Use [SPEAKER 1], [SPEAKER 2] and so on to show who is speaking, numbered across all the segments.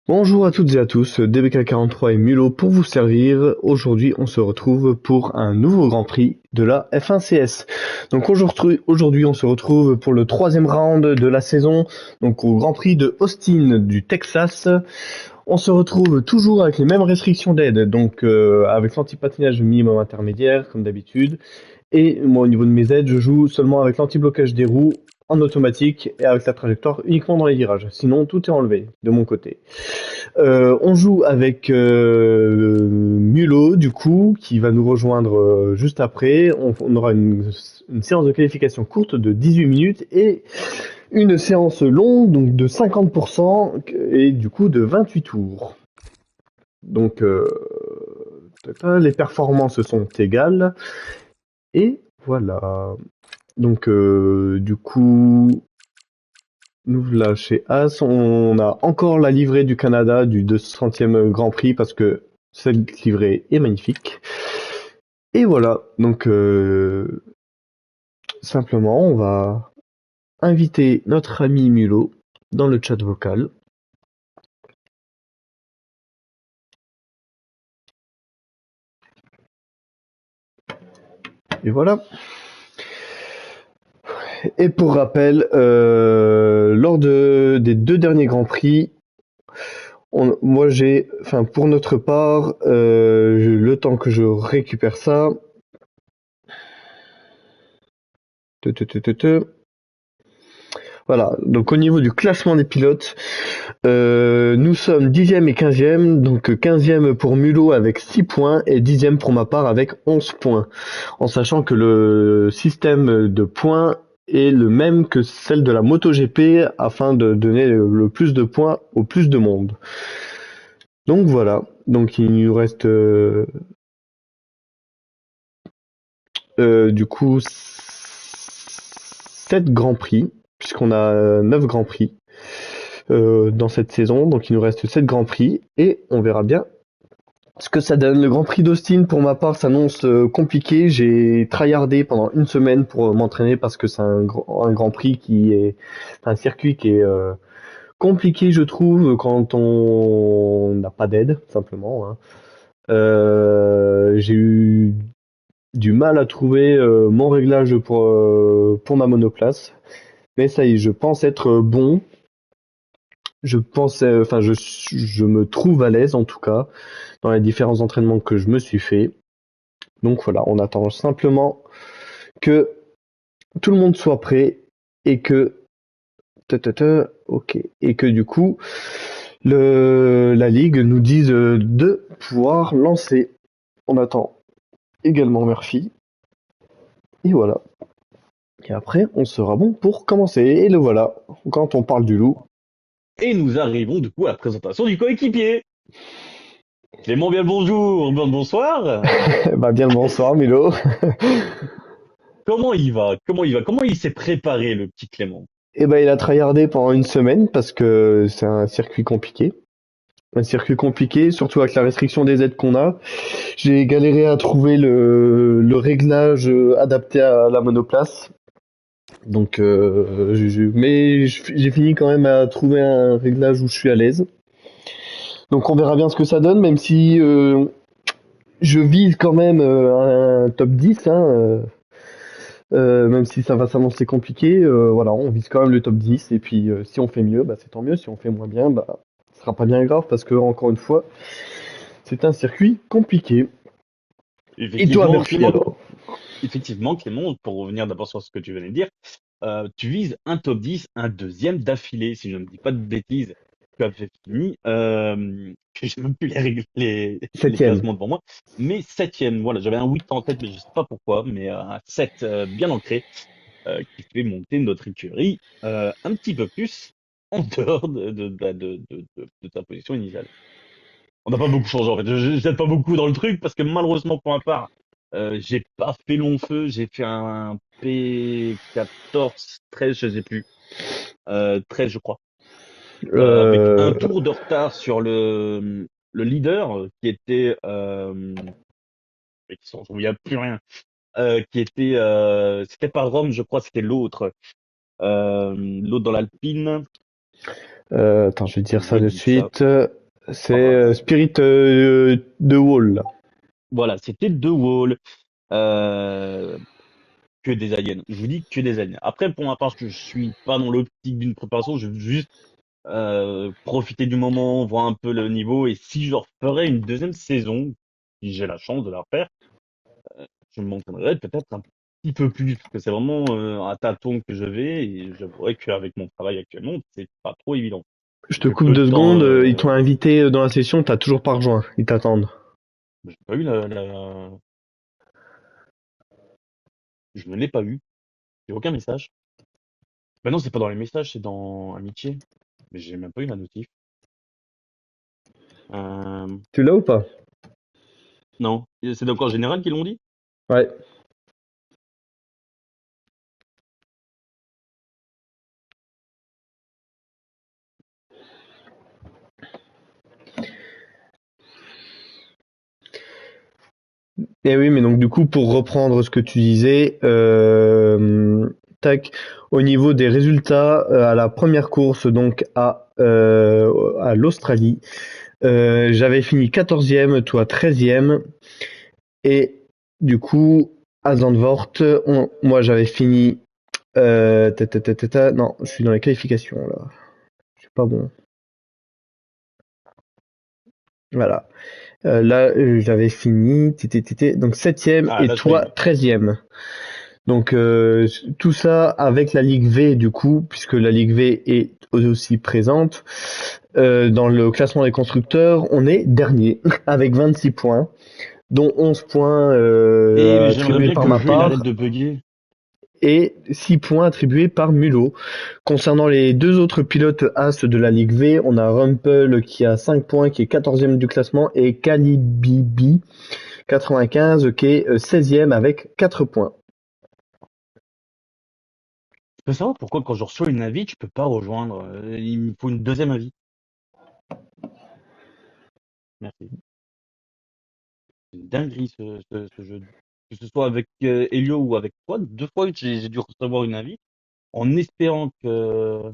[SPEAKER 1] Bonjour à toutes et à tous, DBK43 et Mulot pour vous servir. Aujourd'hui, on se retrouve pour un nouveau Grand Prix de la F1 CS. Donc aujourd'hui, on se retrouve pour le troisième round de la saison, donc au Grand Prix de Austin du Texas. On se retrouve toujours avec les mêmes restrictions d'aide, donc avec l'anti-patinage minimum intermédiaire, comme d'habitude. Et moi, au niveau de mes aides, je joue seulement avec l'anti-blocage des roues en automatique et avec la trajectoire uniquement dans les virages. Sinon, tout est enlevé de mon côté. On joue avec Mulot, du coup, qui va nous rejoindre juste après. On aura une séance de qualification courte de 18 minutes et une séance longue, donc de 50% et du coup de 28 tours. Donc, les performances sont égales. Et voilà. Donc, du coup, nous voilà chez As. On a encore la livrée du Canada du 200e Grand Prix parce que cette livrée est magnifique. Et voilà. Donc, simplement, on va inviter notre ami Mulot dans le chat vocal. Et voilà. Et pour rappel, lors des deux derniers Grands Prix, moi enfin pour notre part, le temps que je récupère ça, te, te, te, te, te. Voilà, donc au niveau du classement des pilotes, nous sommes 10e et 15e, donc 15e pour Mulot avec 6 points et 10e pour ma part avec 11 points, en sachant que le système de points est le même que celle de la MotoGP afin de donner le plus de points au plus de monde. Donc voilà, donc il nous reste du coup 7 grands prix, puisqu'on a 9 grands prix dans cette saison, donc il nous reste 7 grands prix et on verra bien ce que ça donne. Le Grand Prix d'Austin, pour ma part, s'annonce compliqué. J'ai tryhardé pendant une semaine pour m'entraîner parce que c'est un Grand Prix qui est un circuit qui est compliqué, je trouve, quand on n'a pas d'aide, simplement. Hein. J'ai eu du mal à trouver mon réglage pour ma monoplace. Mais ça y est, je pense être bon. Je pense, enfin, je me trouve à l'aise en tout cas dans les différents entraînements que je me suis fait. Donc voilà, on attend simplement que tout le monde soit prêt et que ok, et que du coup la ligue nous dise de pouvoir lancer. On attend également Murphy et voilà. Et après, on sera bon pour commencer. Et le voilà. Quand on parle du loup,
[SPEAKER 2] Et nous arrivons du coup à la présentation du coéquipier. Clément, bien le bonjour, bien le bonsoir.
[SPEAKER 1] bah bien le bonsoir Milo.
[SPEAKER 2] Comment il va? Comment il va? Comment il s'est préparé, le petit Clément?
[SPEAKER 1] Et ben il a tryhardé pendant une semaine parce que c'est un circuit compliqué. Un circuit compliqué, surtout avec la restriction des aides qu'on a. J'ai galéré à trouver le réglage adapté à la monoplace. Donc, mais j'ai fini quand même à trouver un réglage où je suis à l'aise. Donc on verra bien ce que ça donne, même si je vise quand même un top 10, hein, même si ça va s'annoncer compliqué. Voilà, on vise quand même le top 10. Et puis si on fait mieux, bah, c'est tant mieux. Si on fait moins bien, bah, ce sera pas bien grave parce que, encore une fois, c'est un circuit compliqué. Et toi,
[SPEAKER 2] Effectivement,
[SPEAKER 1] Murphy,
[SPEAKER 2] Clément,
[SPEAKER 1] alors?
[SPEAKER 2] effectivement, Clément, pour revenir d'abord sur ce que tu venais de dire, tu vises un top 10, un deuxième d'affilée, si je ne dis pas de bêtises. Tu avais fini, que j'ai même plus les, les
[SPEAKER 1] Septième.
[SPEAKER 2] classements devant moi, mais septième. Voilà, j'avais un 8 en tête, mais je sais pas pourquoi, mais un 7 bien ancré. Qui fait monter notre écurie un petit peu plus en dehors de ta position initiale. On n'a pas beaucoup changé en fait. Je n'aide pas beaucoup dans le truc parce que malheureusement pour ma part, j'ai pas fait long feu. J'ai fait un P14, 13, je sais plus. 13 je crois. Avec un
[SPEAKER 1] Euh,
[SPEAKER 2] tour de retard sur le leader qui était... et qui s'en souviens plus rien. Qui était... c'était pas Rome, je crois, c'était l'autre. L'autre dans l'Alpine.
[SPEAKER 1] Attends, je vais dire
[SPEAKER 2] Je
[SPEAKER 1] ça de
[SPEAKER 2] dis ça.
[SPEAKER 1] suite. C'est
[SPEAKER 2] Ah bah,
[SPEAKER 1] Spirit de Wall, là.
[SPEAKER 2] voilà, c'était The Wall. Euh, que des aliens. Je vous dis que des aliens. Après, pour ma part, je suis pas dans l'optique d'une préparation. Je veux juste profiter du moment, voir un peu le niveau. Et si je referais une deuxième saison, si j'ai la chance de la refaire, je m'entraînerais peut-être un petit peu plus, parce que c'est vraiment à tâtons que je vais. Et j'avouerais qu'avec mon travail actuellement, c'est pas trop évident.
[SPEAKER 1] Je te
[SPEAKER 2] J'ai
[SPEAKER 1] coupe
[SPEAKER 2] peu de
[SPEAKER 1] 2 secondes.
[SPEAKER 2] temps.
[SPEAKER 1] Ils t'ont invité dans la session, t'as toujours pas rejoint. Ils t'attendent.
[SPEAKER 2] J'ai pas eu je ne l'ai pas eu. J'ai aucun message. Ben non, c'est pas dans les messages, c'est dans Amitié. Mais j'ai même pas eu la notif. Euh,
[SPEAKER 1] Tu l'as ou pas?
[SPEAKER 2] non. Et c'est encore général qu'ils l'ont dit?
[SPEAKER 1] Ouais. Et oui, mais donc du coup, pour reprendre ce que tu disais, tac, au niveau des résultats à la première course, donc à l'Australie, j'avais fini 14e, toi 13e, et du coup, à Zandvoort, moi j'avais fini, non, je suis dans les qualifications là, c'est pas bon, voilà. Là, j'avais fini, donc 7e
[SPEAKER 2] Ah,
[SPEAKER 1] et
[SPEAKER 2] là, je l'ai
[SPEAKER 1] toi
[SPEAKER 2] eu.
[SPEAKER 1] 13e. Donc tout ça avec la Ligue V du coup, puisque la Ligue V est aussi présente. Dans le classement des constructeurs, on est dernier avec 26 points, dont 11 points
[SPEAKER 2] Et j'aimerais
[SPEAKER 1] attribués
[SPEAKER 2] bien
[SPEAKER 1] par
[SPEAKER 2] que le
[SPEAKER 1] ma
[SPEAKER 2] jeu il arrête
[SPEAKER 1] part
[SPEAKER 2] de bugger.
[SPEAKER 1] et 6 points attribués par Mulot. Concernant les deux autres pilotes As de la Ligue V, on a Rumpel qui a 5 points, qui est 14e du classement, et Kalibibi 95 qui est 16e avec 4 points.
[SPEAKER 2] Je peux savoir pourquoi quand je reçois une invite, je peux pas rejoindre. Il me faut une deuxième invite. Merci. C'est une dinguerie ce jeu. Que ce soit avec Elio ou avec toi, deux fois que j'ai dû recevoir une invite en espérant que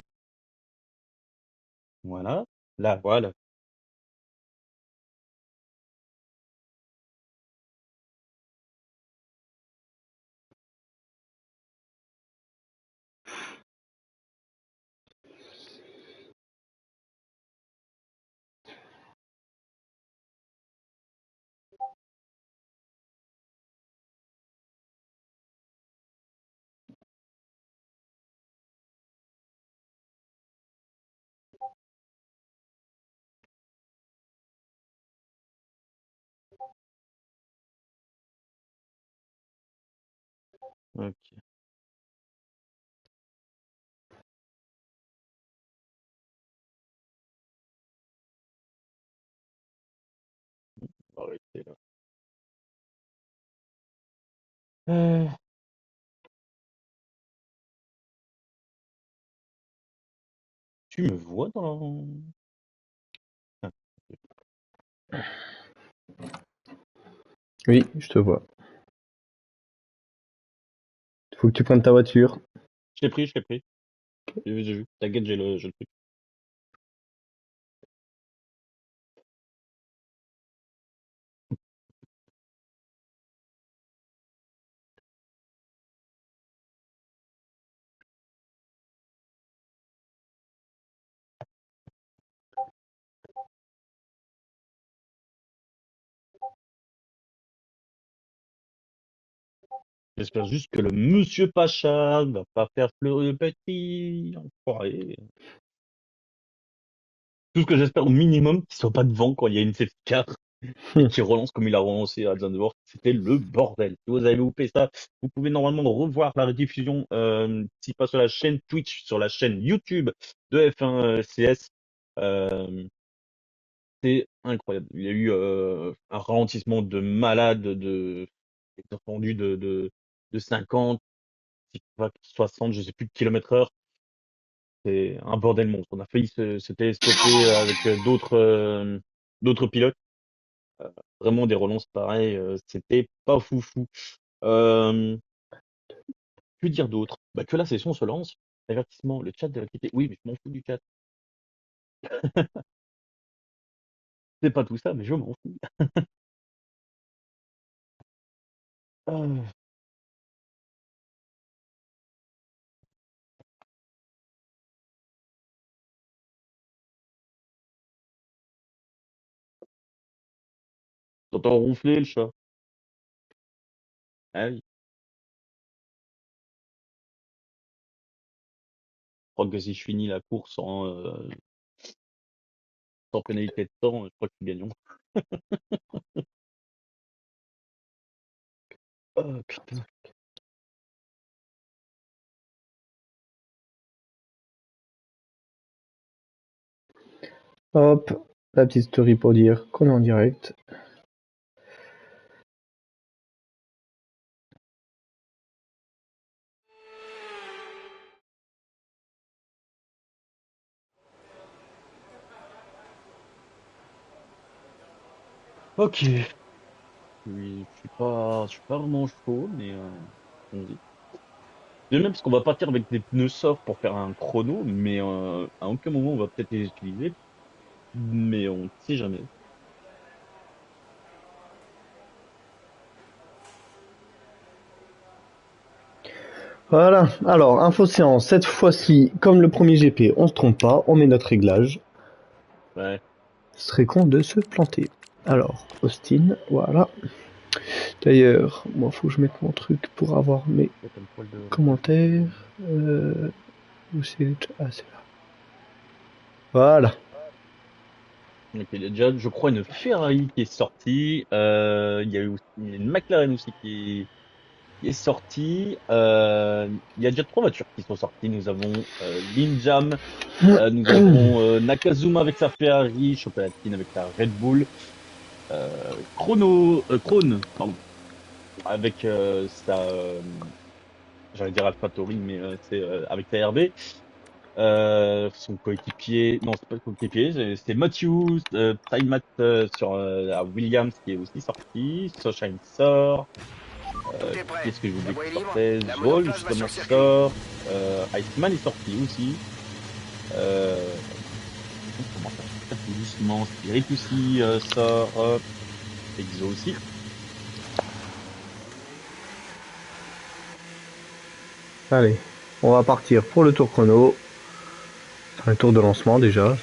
[SPEAKER 2] voilà, là voilà. Ok, on va arrêter là. Euh, tu me vois dans ah,
[SPEAKER 1] Oui, je te vois. Faut que tu prennes ta voiture.
[SPEAKER 2] je l'ai pris. J'ai vu. T'inquiète, j'ai le truc. J'espère juste que le monsieur Pacha va pas faire pleurer le petit enfoiré. Tout ce que j'espère au minimum, qu'il soit pas devant quand il y a une safety car et qu'il relance comme il a relancé à Zandvoort. C'était le bordel. Si vous avez loupé ça, vous pouvez normalement revoir la rediffusion, si pas sur la chaîne Twitch, sur la chaîne YouTube de F1 CS. Euh, c'est incroyable. Il y a eu un ralentissement de malade, des rendus de 50, 60, je sais plus de kilomètres heure. C'est un bordel monstre. On a failli se télescoper avec d'autres pilotes. Euh, vraiment des relances pareilles, c'était pas foufou. Euh, que dire d'autre? Bah, que la session se lance. Avertissement, le chat de la quitté. Oui, mais je m'en fous du chat. C'est pas tout ça, mais je m'en fous. Euh, T'entends ronfler le chat? Ah oui. Je crois que si je finis la course sans pénalité de temps, je crois que nous gagnons. Oh putain.
[SPEAKER 1] Hop, la petite story pour dire qu'on est en direct.
[SPEAKER 2] Ok. Oui, je suis pas vraiment chaud, mais allons-y. De même parce qu'on va partir avec des pneus soft pour faire un chrono, mais à aucun moment on va peut-être les utiliser, mais on ne sait jamais.
[SPEAKER 1] Voilà, alors, info séance, cette fois-ci, comme le premier GP, on se trompe pas, on met notre réglage.
[SPEAKER 2] Ouais.
[SPEAKER 1] Ce serait con de se planter. Alors, Austin, voilà. D'ailleurs, moi, faut que je mette mon truc pour avoir mes
[SPEAKER 2] Peut-être un poil de réglage.
[SPEAKER 1] commentaires. Où c'est? Ah, c'est là. Voilà.
[SPEAKER 2] Ok, il y a déjà, je crois, une Ferrari qui est sortie. Il y a eu il y a une McLaren aussi qui est sortie. Il y a déjà trois voitures qui sont sorties. Nous avons Linjam, nous avons Nakazuma avec sa Ferrari, Chocolatine avec sa Red Bull, Krone, pardon, avec j'allais dire AlphaTauri, mais c'est avec sa RB. Son coéquipier, non, c'est pas le coéquipier, c'est Matthews, Time Matt à Williams qui est aussi sorti, Sunshine sort,
[SPEAKER 3] Tout est
[SPEAKER 2] qui
[SPEAKER 3] prêt.
[SPEAKER 2] est-ce que j'ai
[SPEAKER 3] La
[SPEAKER 2] oublié
[SPEAKER 3] voie
[SPEAKER 2] qui
[SPEAKER 3] est libre.
[SPEAKER 2] sortait?
[SPEAKER 3] La
[SPEAKER 2] Zwoll
[SPEAKER 3] monoplace va sur
[SPEAKER 2] justement
[SPEAKER 3] le circuit.
[SPEAKER 2] sort, Iceman est sorti aussi, euh, on commence à sortir tout doucement, Spirit aussi sort, Exo aussi.
[SPEAKER 1] Allez, on va partir pour le tour chrono. Enfin, le tour de lancement déjà.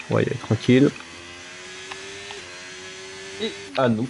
[SPEAKER 1] On va y aller tranquille.
[SPEAKER 2] Et à nous.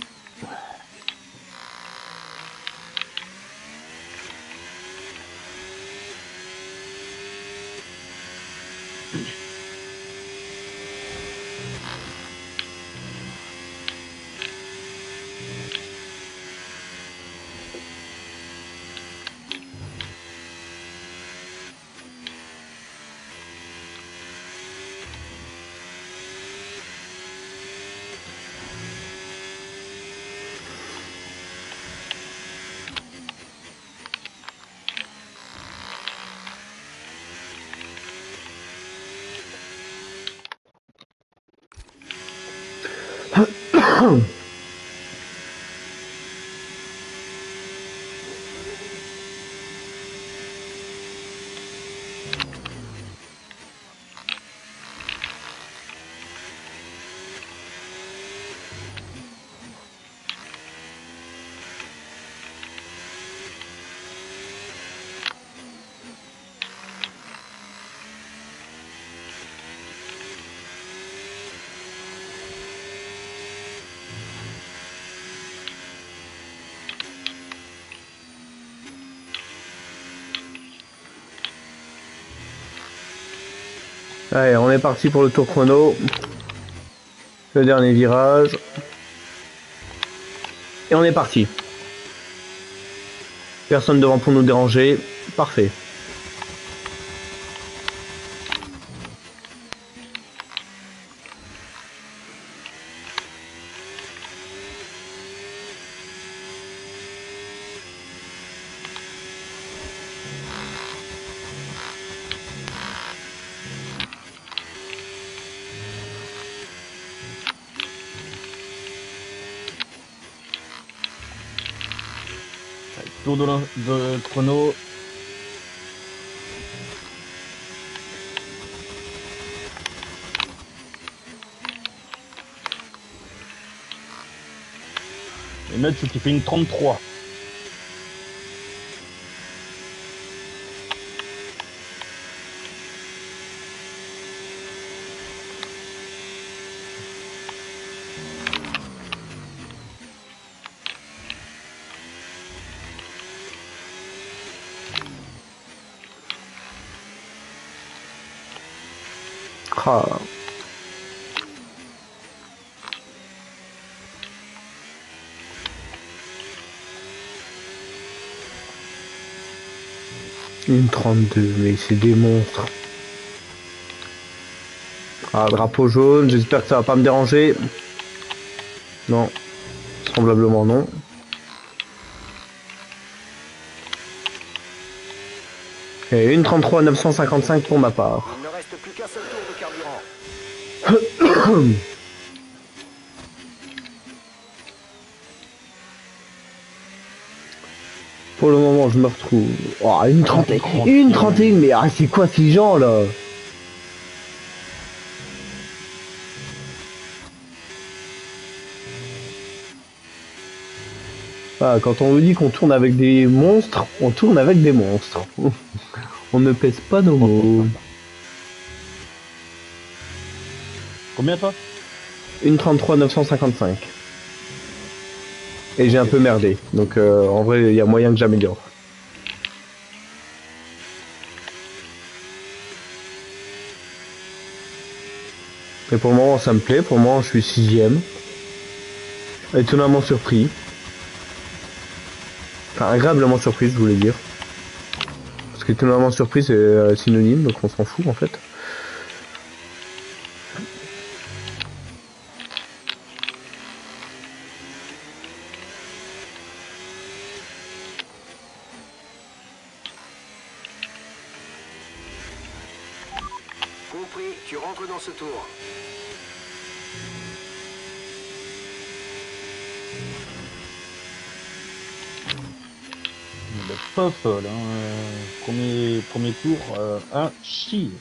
[SPEAKER 1] Allez, on est parti pour le tour chrono. Le dernier virage. Et on est parti. Personne devant pour nous déranger. Parfait.
[SPEAKER 2] Tour de chrono. Et Nuts qui fait une 33.
[SPEAKER 1] Ah. Une 32, mais c'est des monstres. Ah, drapeau jaune, j'espère que ça va pas me déranger. Non, semblablement non. Et une 33 955 pour ma part.
[SPEAKER 3] Il ne reste plus qu'un seul tour de carburant.
[SPEAKER 1] Pour le moment, je me retrouve. Oh, une 31. Une 31, mais ah, c'est quoi ces gens là? Ah, quand on nous dit qu'on tourne avec des monstres, on tourne avec des monstres. On ne pèse pas nos mots.
[SPEAKER 2] Combien toi?
[SPEAKER 1] Une 33 955. Et j'ai un peu merdé. Donc en vrai, il y a moyen que j'améliore. Et pour le moment, ça me plaît. Pour le moment, je suis 6ème. Étonnamment surpris. Enfin, agréablement surpris, je voulais dire. Parce qu'étonnamment surpris, c'est synonyme, donc on s'en fout en fait.
[SPEAKER 3] Compris, tu rentres dans ce tour.
[SPEAKER 2] Bah, pas folle, hein. Premier tour, un chier.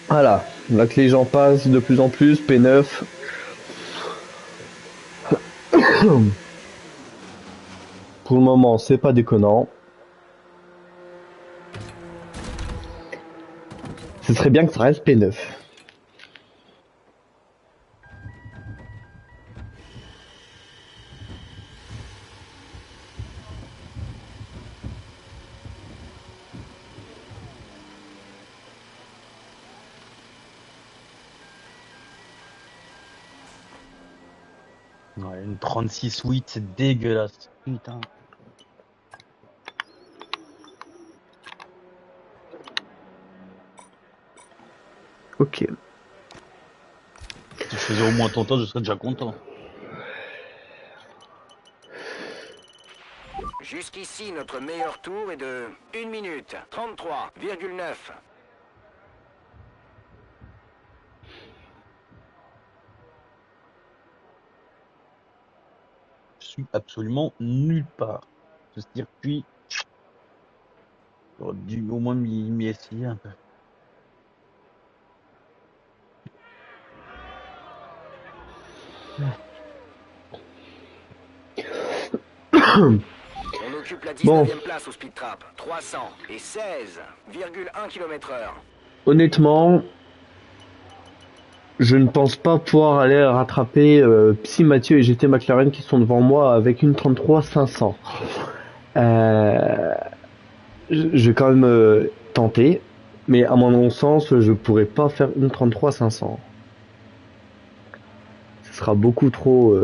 [SPEAKER 1] Voilà, là que les gens passent de plus en plus, P9. Pour le moment, c'est pas déconnant. Ce serait bien que ça reste P9.
[SPEAKER 2] Ouais, une 36-8, c'est dégueulasse. Putain.
[SPEAKER 1] Ok.
[SPEAKER 2] Si je faisais au moins ton temps, je serais déjà content.
[SPEAKER 3] Jusqu'ici, notre meilleur tour est de 1 minute 33,9.
[SPEAKER 2] Je suis absolument nulle part. Ce circuit, j'aurais dû au moins m'y essayer un peu.
[SPEAKER 3] On occupe la
[SPEAKER 1] Bon,
[SPEAKER 3] 19e place au speed trap. 316,1 km/h.
[SPEAKER 1] honnêtement, je ne pense pas pouvoir aller rattraper Psy Mathieu et GT McLaren qui sont devant moi avec une 33 500. Je vais quand même tenter, mais à mon sens, je pourrais pas faire une 33 500. Ce sera beaucoup trop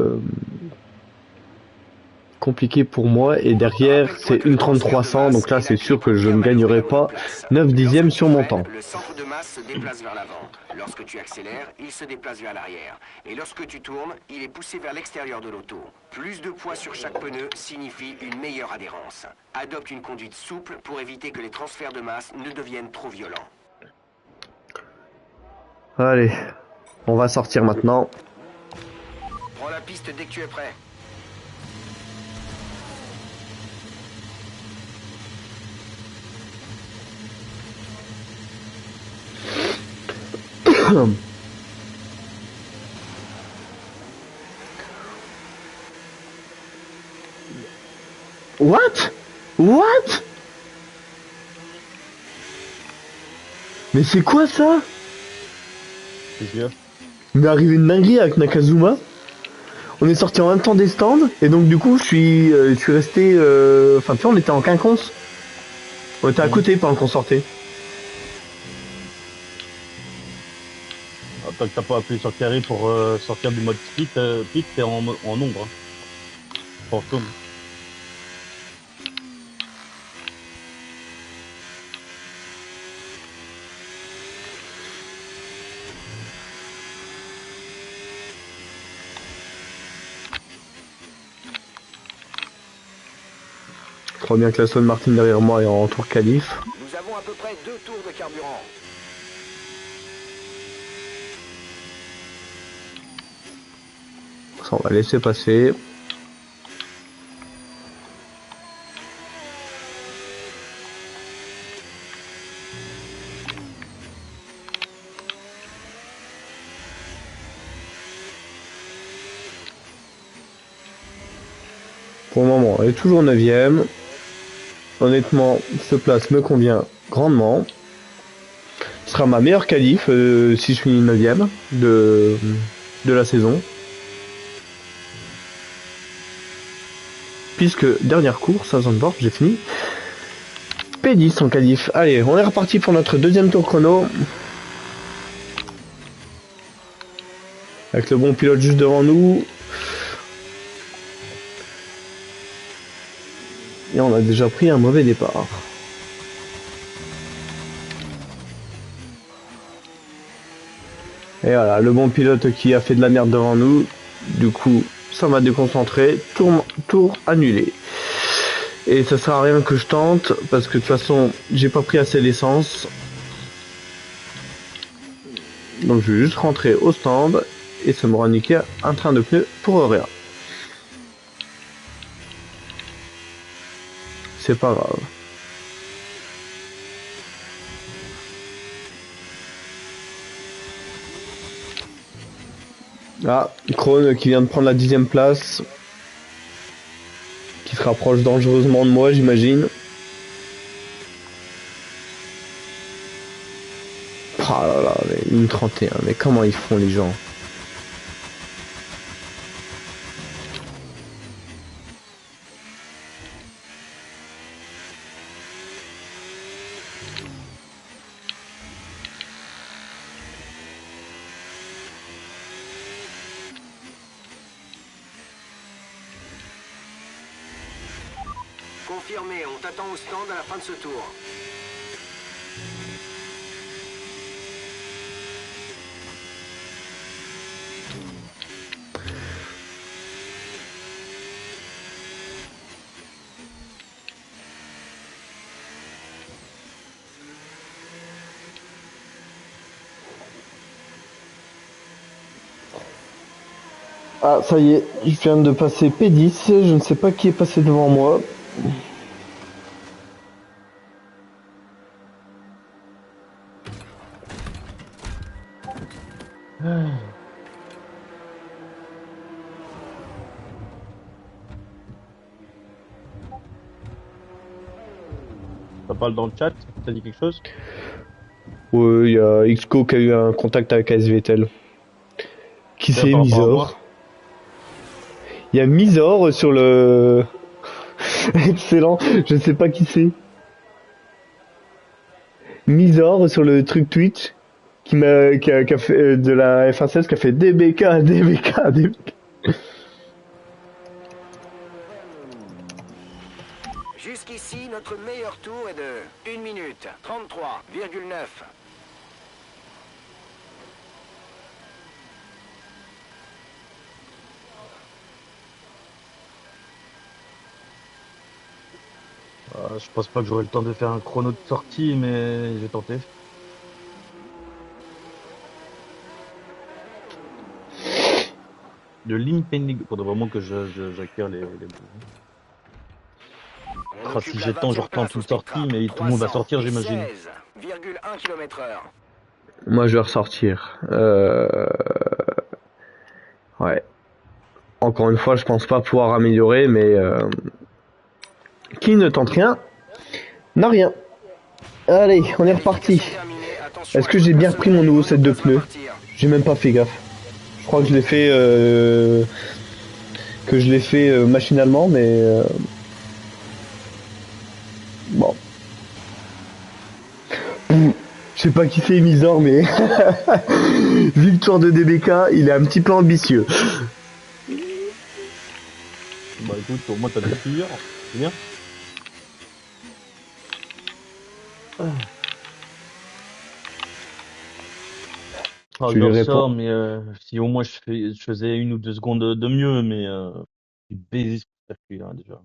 [SPEAKER 1] compliqué pour moi et derrière c'est une 3300 donc là c'est sûr que je ne gagnerai pas 9 dixièmes sur mon temps.
[SPEAKER 3] Le centre de masse se déplace vers l'avant. Lorsque tu accélères, il se déplace vers l'arrière. Et lorsque tu tournes, il est poussé vers l'extérieur de l'auto. Plus de poids sur chaque pneu signifie une meilleure adhérence. Adopte une conduite souple pour éviter que les transferts de masse ne deviennent trop violents.
[SPEAKER 1] Allez, on va sortir maintenant.
[SPEAKER 3] Prends la piste dès que tu es prêt.
[SPEAKER 1] What? What? Mais c'est quoi ça?
[SPEAKER 2] Qu'est-ce qu'il y a?
[SPEAKER 1] Il m'est arrivé une dinguerie avec Nakazuma. On est sorti en même temps des stands et donc du coup je suis resté. Enfin tu vois on était en quinconce. On était à côté pendant qu'on sortait.
[SPEAKER 2] Tant que t'as pas appuyé sur carré pour sortir du mode split, t'es en ombre. Hein. Fantôme.
[SPEAKER 1] Je crois bien que la Aston Martin derrière moi est en tour qualif.
[SPEAKER 3] Nous avons à peu près 2 tours de carburant.
[SPEAKER 1] Ça, on va laisser passer. Pour le moment, elle est toujours 9ème. Honnêtement, ce place me convient grandement. Ce sera ma meilleure qualif si je finis 9ème de la saison. Puisque dernière course à Zandvoort, j'ai fini P10 en qualif. Allez, on est reparti pour notre deuxième tour chrono. Avec le bon pilote juste devant nous. Et on a déjà pris un mauvais départ. Et voilà, le bon pilote qui a fait de la merde devant nous. Du coup, ça m'a déconcentré. Tour annulé. Et ça sert à rien que je tente. Parce que de toute façon, j'ai pas pris assez d'essence. Donc je vais juste rentrer au stand. Et ça m'aura niqué un train de pneus pour rien. C'est pas grave. Ah, Krone qui vient de prendre la 10ème place. Qui se rapproche dangereusement de moi, j'imagine. Oh là là, mais une 31, mais comment ils font les gens?
[SPEAKER 3] Confirmé, on t'attend au stand à la fin de ce tour.
[SPEAKER 1] Ah, ça y est, je viens de passer P10, je ne sais pas qui est passé devant moi.
[SPEAKER 2] Ça parle dans le chat, t'as dit quelque chose?
[SPEAKER 1] Ouais, il y a Xco qui a eu un contact avec AS Vettel. Qui c'est
[SPEAKER 2] Par rapport à moi.
[SPEAKER 1] Misor? Il y a Misor sur le... Excellent, je ne sais pas qui c'est. Misor sur le truc Twitch qui a fait de la F1 qui a fait DBK, DBK, DBK.
[SPEAKER 3] Jusqu'ici, notre meilleur tour est de 1 minute 33,9.
[SPEAKER 2] Je pense pas que j'aurai le temps de faire un chrono de sortie, mais j'ai tenté. De l'Impending. Faudrait vraiment que j'acquière les... Ah, si j'ai le temps, je reprends toute sortie, mais tout le monde va sortir, j'imagine.
[SPEAKER 3] 16,1 km/h.
[SPEAKER 1] Moi, je vais ressortir. Ouais. Encore une fois, je pense pas pouvoir améliorer, mais qui ne tente rien n'a rien. Allez, on est reparti.
[SPEAKER 3] Qualification terminée. Attention
[SPEAKER 1] Est-ce
[SPEAKER 3] à
[SPEAKER 1] que
[SPEAKER 3] la
[SPEAKER 1] j'ai
[SPEAKER 3] bonne
[SPEAKER 1] bien repris mon
[SPEAKER 3] maçonnerie,
[SPEAKER 1] nouveau
[SPEAKER 3] le
[SPEAKER 1] set de
[SPEAKER 3] monoplace va
[SPEAKER 1] pneus?
[SPEAKER 3] partir.
[SPEAKER 1] J'ai même pas fait gaffe. Je crois que je l'ai fait machinalement, mais bon. Je sais pas qui c'est Misor, mais victoire de DBK, il est un petit peu ambitieux.
[SPEAKER 2] Bah écoute, au moins t'as des plusieurs, c'est bien. Ah,
[SPEAKER 1] Je
[SPEAKER 2] je
[SPEAKER 1] lui
[SPEAKER 2] ressors,
[SPEAKER 1] réponds.
[SPEAKER 2] mais si au moins je faisais 1 ou 2 secondes de mieux, mais je suis baisé sur ce circuit là déjà.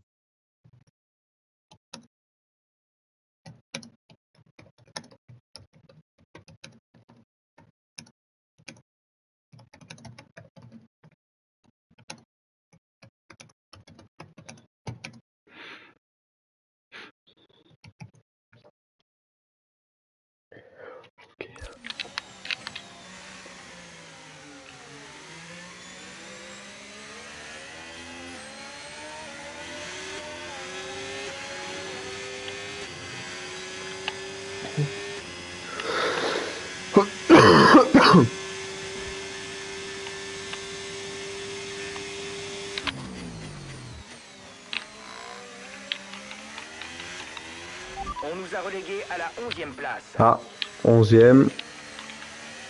[SPEAKER 3] On nous a relégués à la 11e place.
[SPEAKER 1] Ah, 11e.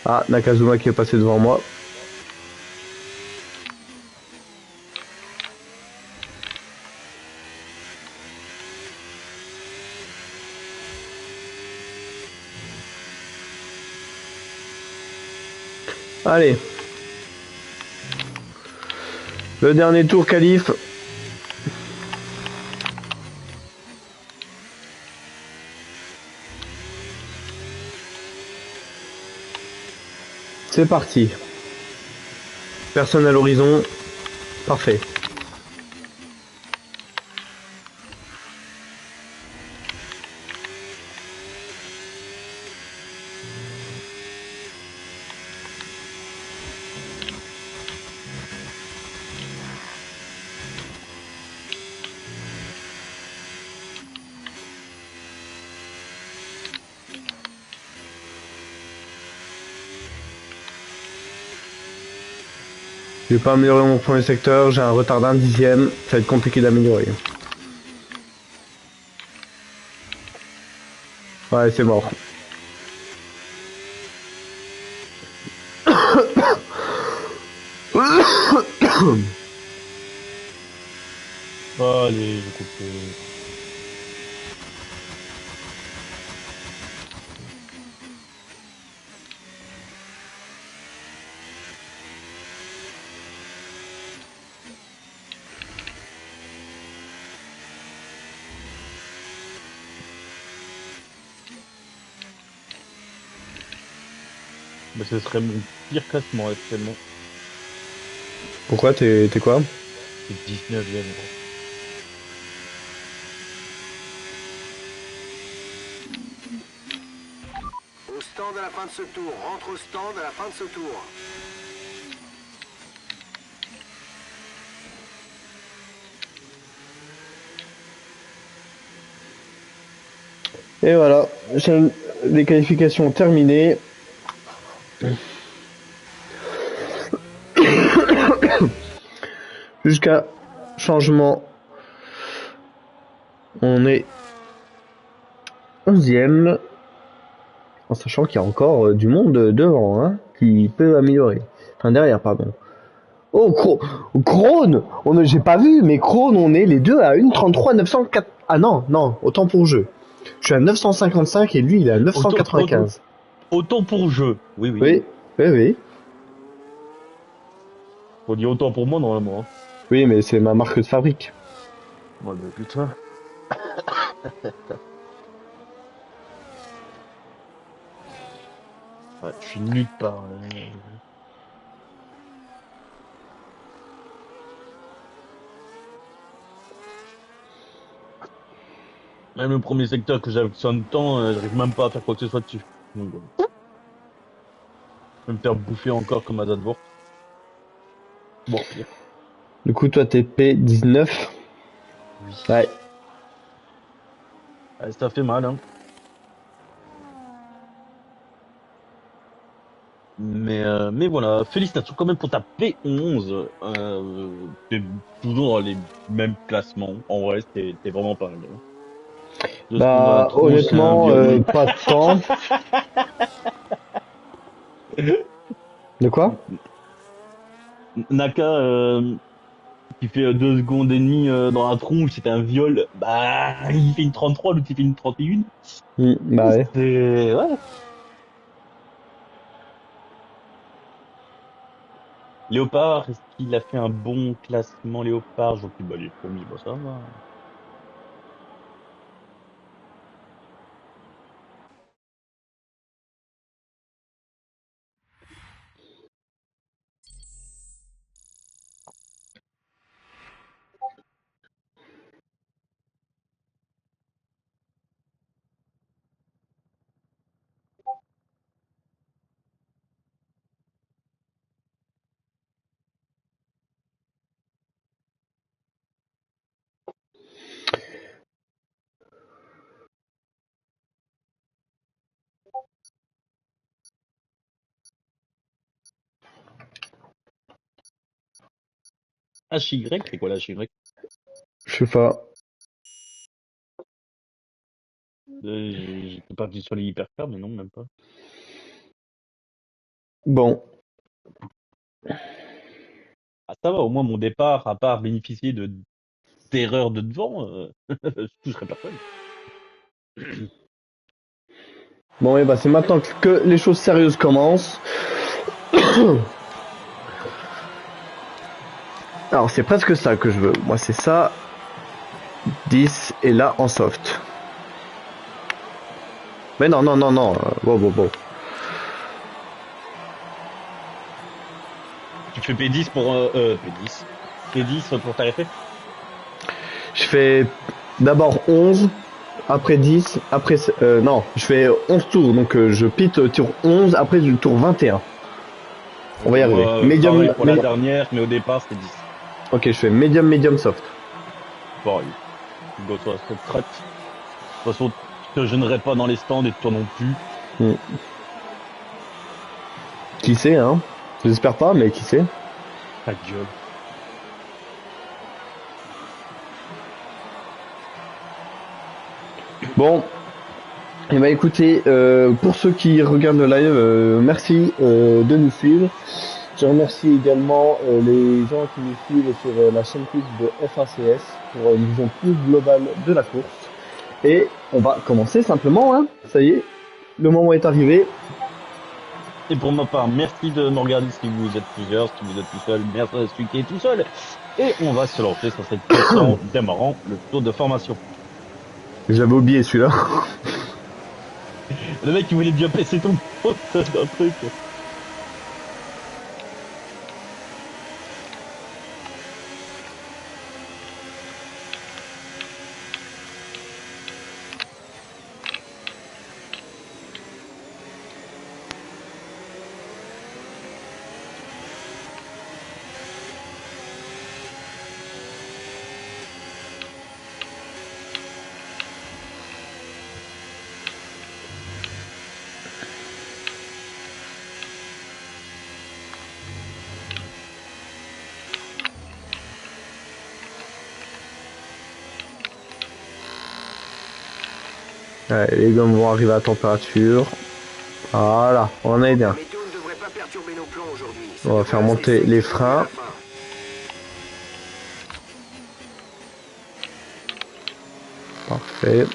[SPEAKER 1] Ah, Nakazuma qui est passé devant moi. Allez. Le dernier tour qualif. C'est parti. Personne à l'horizon. Parfait. J'ai pas amélioré mon premier secteur, j'ai un retard d'un dixième, ça va être compliqué d'améliorer. Ouais, c'est mort.
[SPEAKER 2] Allez, je coupe. Bah, ce serait mon pire classement actuellement.
[SPEAKER 1] Pourquoi t'es quoi?
[SPEAKER 2] C'est 19e, gros.
[SPEAKER 3] Au stand à la fin de ce tour. Rentre au stand à la fin de ce tour.
[SPEAKER 1] Et voilà, les qualifications terminées. Jusqu'à changement, on est 11e, en sachant qu'il y a encore du monde devant, hein, qui peut améliorer. Enfin, derrière, pardon. Oh, Krone, j'ai pas vu, mais Krone, on est les deux à 1,33, 904. Ah non, non, autant pour jeu. Je suis à 955 et lui, il est à 995.
[SPEAKER 2] Autant pour jeu. Oui, oui.
[SPEAKER 1] Oui, oui, oui.
[SPEAKER 2] On dit autant pour moi normalement. Hein.
[SPEAKER 1] Oui, mais c'est ma marque de fabrique.
[SPEAKER 2] Ouais, bah putain. Ouais, je suis nulle part. Même le premier secteur que j'affectionne tant, j'arrive même pas à faire quoi que ce soit dessus. Donc, Je vais me faire bouffer encore comme à Zadvork. Bon, pire.
[SPEAKER 1] Du coup, toi, t'es P19.
[SPEAKER 2] Oui.
[SPEAKER 1] Ouais.
[SPEAKER 2] Ouais, ça fait mal, hein. Mais voilà, félicitations quand même pour ta P11. T'es toujours dans les mêmes classements. En vrai, t'es vraiment pas mal, hein. De ce qu'on va
[SPEAKER 1] Bah,
[SPEAKER 2] troncher un
[SPEAKER 1] honnêtement,
[SPEAKER 2] viol.
[SPEAKER 1] pas tant. De quoi?
[SPEAKER 2] Naka, qui fait 2 secondes et demie dans la tronche, c'était un viol. Bah, il fait une 33, l'autre il fait une 31.
[SPEAKER 1] Bah ouais.
[SPEAKER 2] C'est... Ouais. Léopard, est-ce qu'il a fait un bon classement, Léopard? Gentil, bah, les fourmis, bah, ça va. HY, c'est quoi l'HY?
[SPEAKER 1] Je sais pas.
[SPEAKER 2] J'étais parti sur les hypercars, mais non, même pas.
[SPEAKER 1] Bon.
[SPEAKER 2] Ah, ça va, au moins mon départ, à part bénéficier de d'erreurs de devant, je toucherai personne.
[SPEAKER 1] Bon, et bah, c'est maintenant que les choses sérieuses commencent. Alors, c'est presque ça que je veux. Moi, c'est ça. 10 et là en soft. Mais non, non, non, non. Bon, bon, bon.
[SPEAKER 2] Tu fais P10 pour... P10. P10 pour t'arrêter?
[SPEAKER 1] Je fais d'abord 11, après 10, après... non, je fais 11 tours, donc je pite tour 11, après le tour 21. On va y arriver.
[SPEAKER 2] Moi, pareil
[SPEAKER 1] Medium,
[SPEAKER 2] pour la dernière, mais au départ, c'était 10.
[SPEAKER 1] Ok, je fais medium, medium, soft.
[SPEAKER 2] Pareil. Go, toi, cette traite. De toute façon, je te gênerai pas dans les stands et toi non plus.
[SPEAKER 1] Hmm. Qui sait, hein? J'espère pas, mais qui sait?
[SPEAKER 2] Ta gueule.
[SPEAKER 1] Bon, et bah écoutez, pour ceux qui regardent le live, merci de nous suivre. Je remercie également les gens qui nous suivent sur la chaîne Twitch de F1CS pour une vision plus globale de la course. Et on va commencer simplement, hein. Ça y est, le moment est arrivé.
[SPEAKER 2] Et pour ma part, merci de me regarder si vous êtes plusieurs, si vous êtes tout seul, merci à celui qui est tout seul. Et on va se lancer sur cette course en démarrant le tour de formation.
[SPEAKER 1] J'avais oublié celui-là.
[SPEAKER 2] Le mec, il voulait bien passer ton pote d'un truc.
[SPEAKER 1] Ouais, les gommes vont arriver à température. Voilà, on est
[SPEAKER 3] La
[SPEAKER 1] bien.
[SPEAKER 3] météo ne devrait pas perturber nos plans aujourd'hui. Ça
[SPEAKER 1] On va
[SPEAKER 3] devrait
[SPEAKER 1] faire
[SPEAKER 3] rester
[SPEAKER 1] monter
[SPEAKER 3] sec
[SPEAKER 1] les
[SPEAKER 3] du début à la
[SPEAKER 1] freins.
[SPEAKER 3] fin.
[SPEAKER 1] Parfait.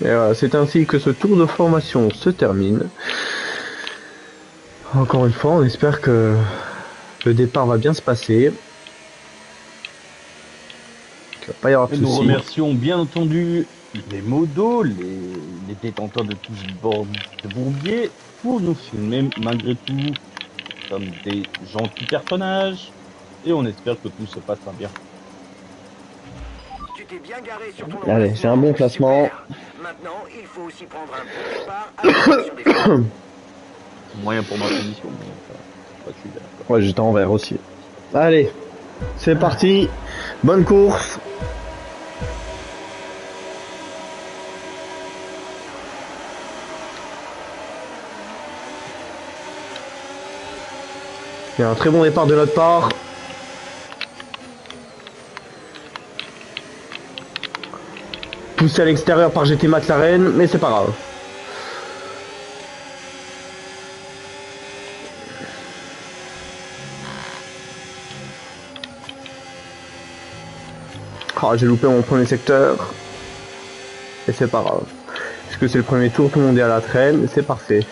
[SPEAKER 1] Et voilà, c'est ainsi que ce tour de formation se termine. Encore une fois, on espère que le départ va bien se passer. Il va pas y avoir de
[SPEAKER 2] Et nous
[SPEAKER 1] soucis.
[SPEAKER 2] remercions bien entendu les modos, les détenteurs de tous bords de bourbier pour nous filmer. Malgré tout, nous sommes des gentils personnages et on espère que tout se passera bien.
[SPEAKER 3] Tu t'es bien garé sur ton
[SPEAKER 1] Allez, j'ai un bon classement.
[SPEAKER 3] Super. Maintenant, il faut aussi prendre un bon départ avec traction des freins.
[SPEAKER 2] Moyen pour ma position, mais ça, je suis d'accord.
[SPEAKER 1] Ouais, j'étais en vert aussi. Allez, c'est parti. Bonne course. Il y a un très bon départ de notre part. Poussé à l'extérieur par GT McLaren, mais c'est pas grave. Ah, j'ai loupé mon premier secteur. Et c'est pas grave. Puisque c'est le premier tour, tout le monde est à la traîne, c'est parfait.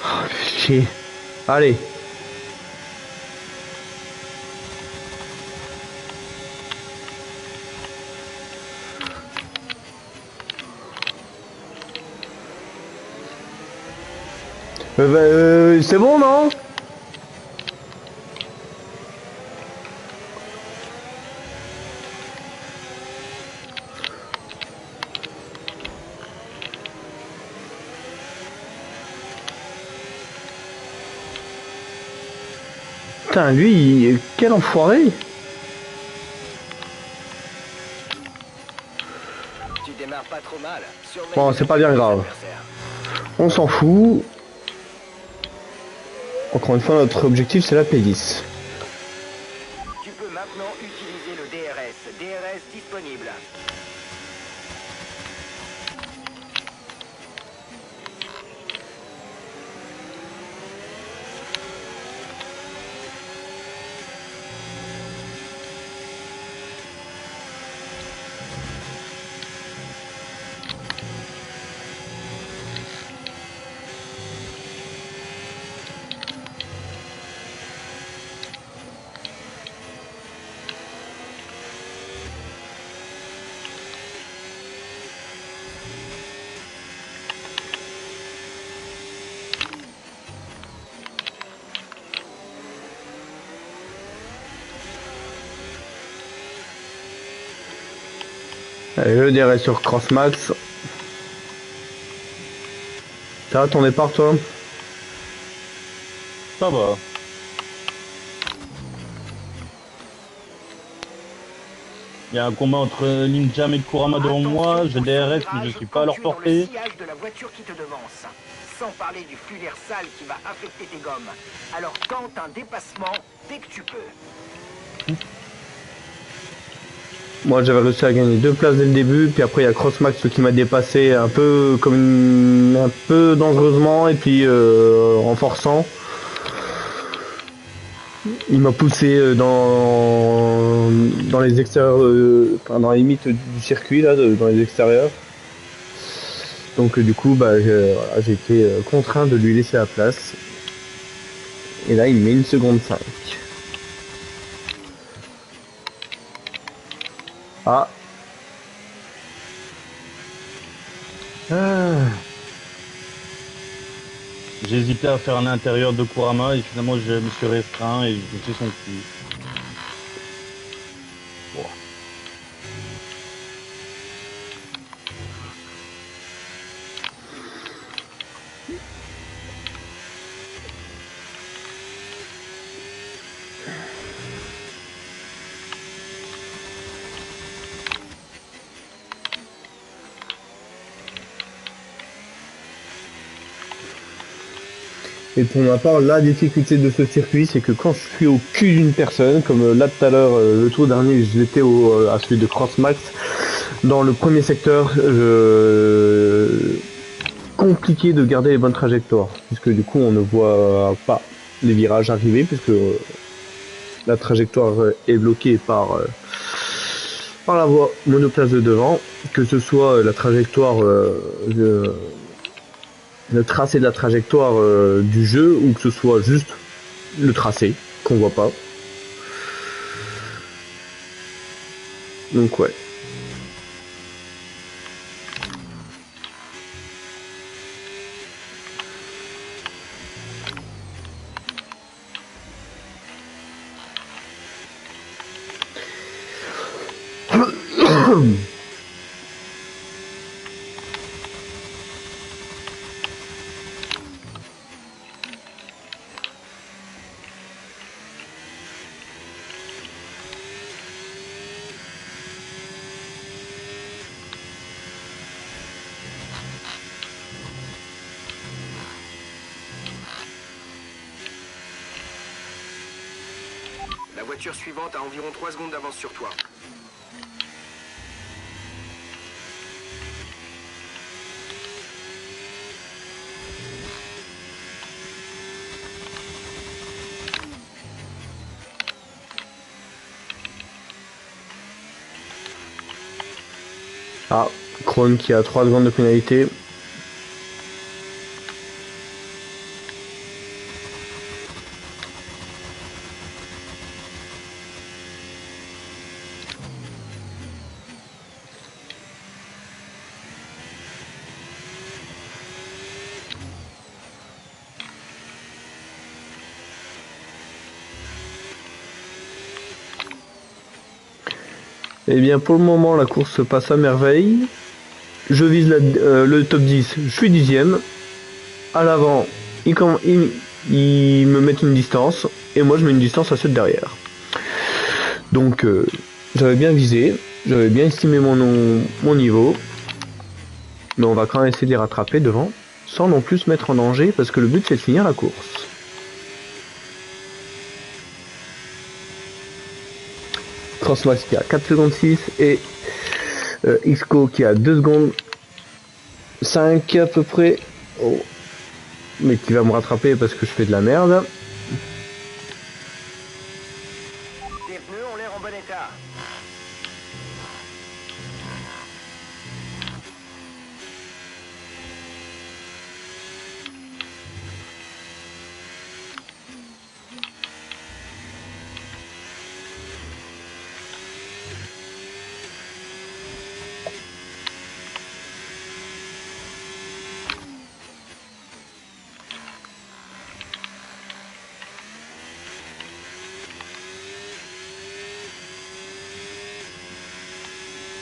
[SPEAKER 1] Oh, chier. Allez. C'est bon, non? Putain, lui, quel enfoiré.
[SPEAKER 3] Tu démarres pas trop mal. Surveille
[SPEAKER 1] Bon,
[SPEAKER 3] les
[SPEAKER 1] c'est pas bien grave.
[SPEAKER 3] adversaires.
[SPEAKER 1] On s'en fout. Encore une fois, notre objectif, c'est la P10.
[SPEAKER 3] Tu peux maintenant utiliser le DRS. DRS disponible.
[SPEAKER 1] Allez, le DRS sur Crossmax. Ça va ton départ, toi?
[SPEAKER 2] Ça va. Il y a un combat entre Ninjam et Kurama devant moi. Je DRS, mais je suis pas à leur portée.
[SPEAKER 3] De la voiture qui te devance. Sans parler du flux d'air sale qui va affecter tes gommes. Alors tente un dépassement dès que tu peux.
[SPEAKER 1] Moi, j'avais réussi à gagner 2 places dès le début, puis après il y a Crossmax qui m'a dépassé un peu un peu dangereusement et puis en forçant. Il m'a poussé dans les extérieurs, enfin, dans les limites du circuit là, dans les extérieurs. Donc du coup, bah, j'ai été contraint de lui laisser la place. Et là, il met 1 seconde 5. Ah.
[SPEAKER 2] J'ai hésité à faire l'intérieur de Kurama et finalement je me suis restreint et je me suis son cul. Bon.
[SPEAKER 1] Et pour ma part, la difficulté de ce circuit, c'est que quand je suis au cul d'une personne, comme là tout à l'heure, le tour dernier, j'étais à celui de Crossmax, dans le premier secteur, compliqué de garder les bonnes trajectoires, puisque du coup on ne voit pas les virages arriver, puisque la trajectoire est bloquée par la voie monoplace de devant, que ce soit la trajectoire, le tracé de la trajectoire du jeu, ou que ce soit juste le tracé, qu'on voit pas. Donc ouais.
[SPEAKER 3] La voiture suivante a environ 3 secondes d'avance sur toi.
[SPEAKER 1] Ah, Krone qui a 3 secondes de pénalité. Eh bien pour le moment la course se passe à merveille. Je vise le top 10, je suis 10ème. À l'avant, ils me mettent une distance, et moi je mets une distance à celle derrière. Donc j'avais bien visé, j'avais bien estimé mon niveau. Mais on va quand même essayer de les rattraper devant, sans non plus se mettre en danger, parce que le but c'est de finir la course. Crossmax qui a 4 secondes 6 et Xco qui a 2 secondes 5 à peu près. Oh. Mais qui va me rattraper parce que je fais de la merde.
[SPEAKER 3] Tes pneus ont l'air en bon état.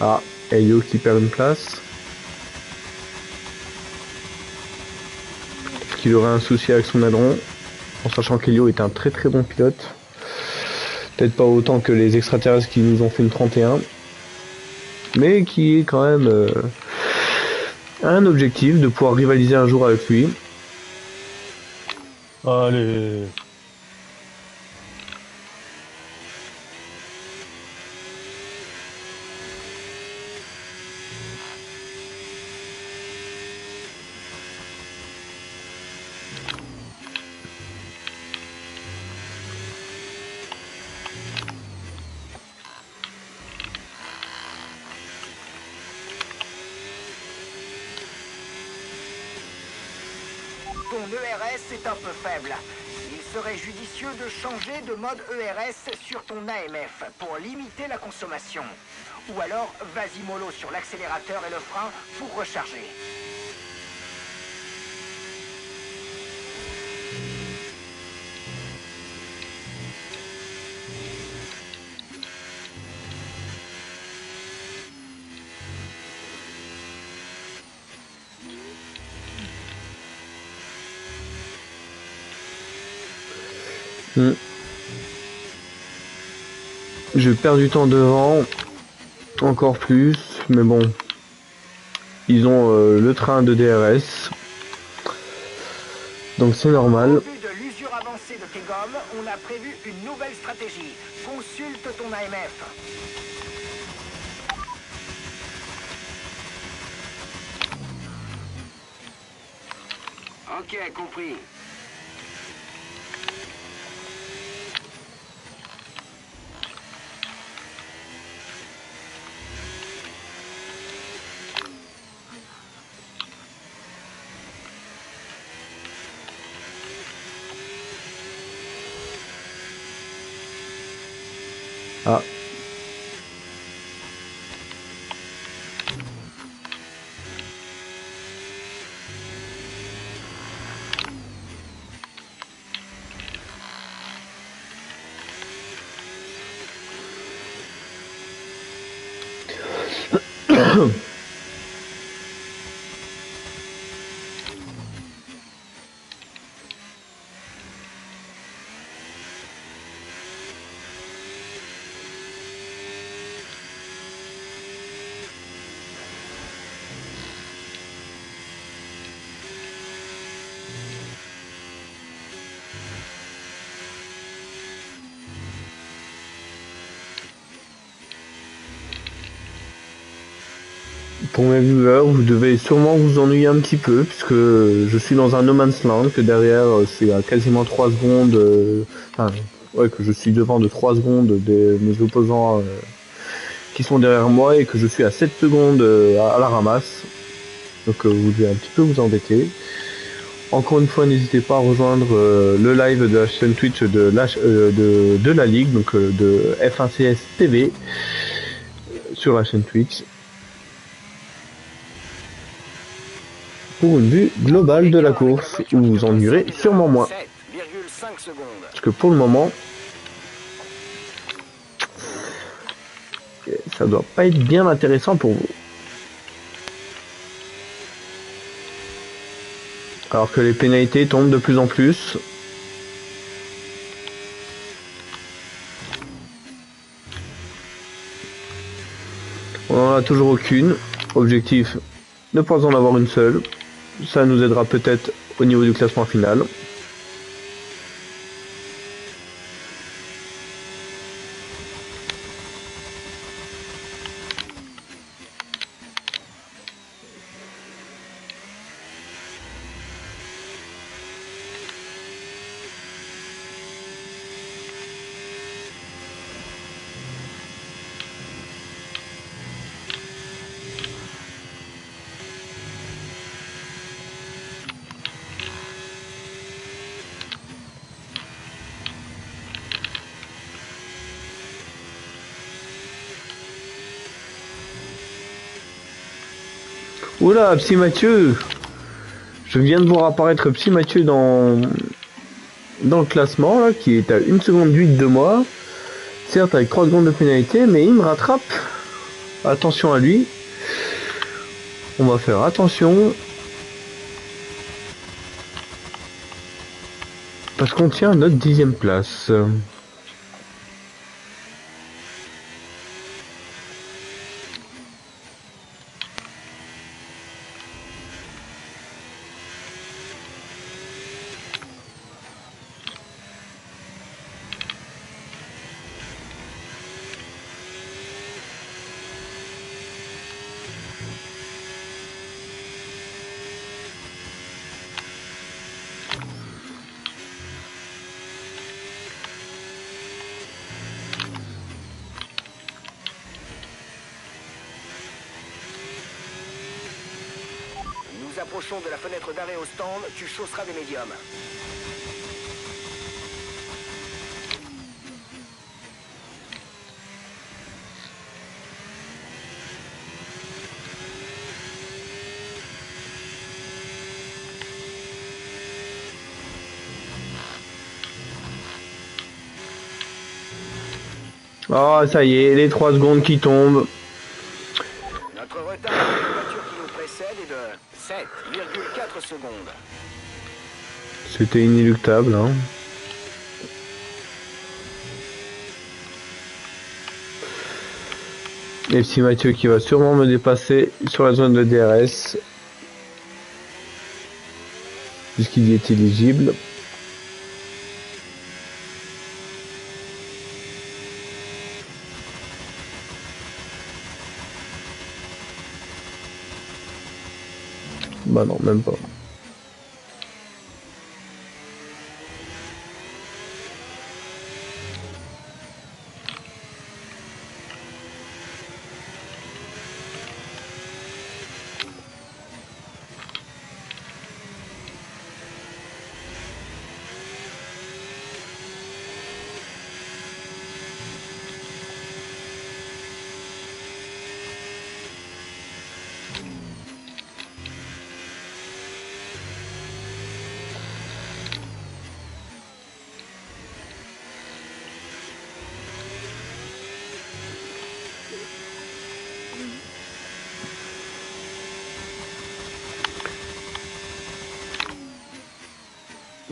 [SPEAKER 1] Ah, Elio qui perd une place. Est-ce qu'il aurait un souci avec son aileron, en sachant qu'Elio est un très très bon pilote. Peut-être pas autant que les extraterrestres qui nous ont fait une 31. Mais qui est quand même un objectif de pouvoir rivaliser un jour avec lui.
[SPEAKER 2] Allez.
[SPEAKER 3] Ton ERS est un peu faible. Il serait judicieux de changer de mode ERS sur ton AMF pour limiter la consommation. Ou alors, vas-y mollo sur l'accélérateur et le frein pour recharger.
[SPEAKER 1] Je perds du temps devant, encore plus, mais bon. Ils ont le train de DRS. Donc c'est
[SPEAKER 3] Au
[SPEAKER 1] normal.
[SPEAKER 3] vu de l'usure avancée de tes gommes, on a prévu une nouvelle stratégie. Consulte ton AMF. Ok, compris.
[SPEAKER 1] Ah. Pour mes viewers, vous devez sûrement vous ennuyer un petit peu, puisque je suis dans un no man's land, que derrière c'est à quasiment 3 secondes, enfin, ouais, que je suis devant de 3 secondes de mes opposants qui sont derrière moi, et que je suis à 7 secondes à la ramasse. Donc vous devez un petit peu vous embêter. Encore une fois, n'hésitez pas à rejoindre le live de la chaîne Twitch de la Ligue, donc de F1CS TV, sur la chaîne Twitch, pour une vue globale de la course, où vous ennuierez sûrement moins.
[SPEAKER 3] 7,5 secondes.
[SPEAKER 1] Parce que pour le moment, ça doit pas être bien intéressant pour vous. Alors que les pénalités tombent de plus en plus. On n'en a toujours aucune. Objectif, ne pas en avoir une seule. Ça nous aidera peut-être au niveau du classement final. Oula, Psy Mathieu! Je viens de voir apparaître Psy Mathieu dans le classement, là, qui est à 1 seconde 8 de moi. Certes, avec 3 secondes de pénalité, mais il me rattrape. Attention à lui. On va faire attention. Parce qu'on tient notre 10e place.
[SPEAKER 3] Nous approchons de la fenêtre d'arrêt au stand, tu chausseras des médiums.
[SPEAKER 1] Oh, ça y est, les 3 secondes qui tombent.
[SPEAKER 3] Notre retard avec la voiture qui nous précède est de 7,4 secondes.
[SPEAKER 1] C'était inéluctable, hein. Et Psy Mathieu qui va sûrement me dépasser sur la zone de DRS. puisqu'il est éligible. Bah non, même pas.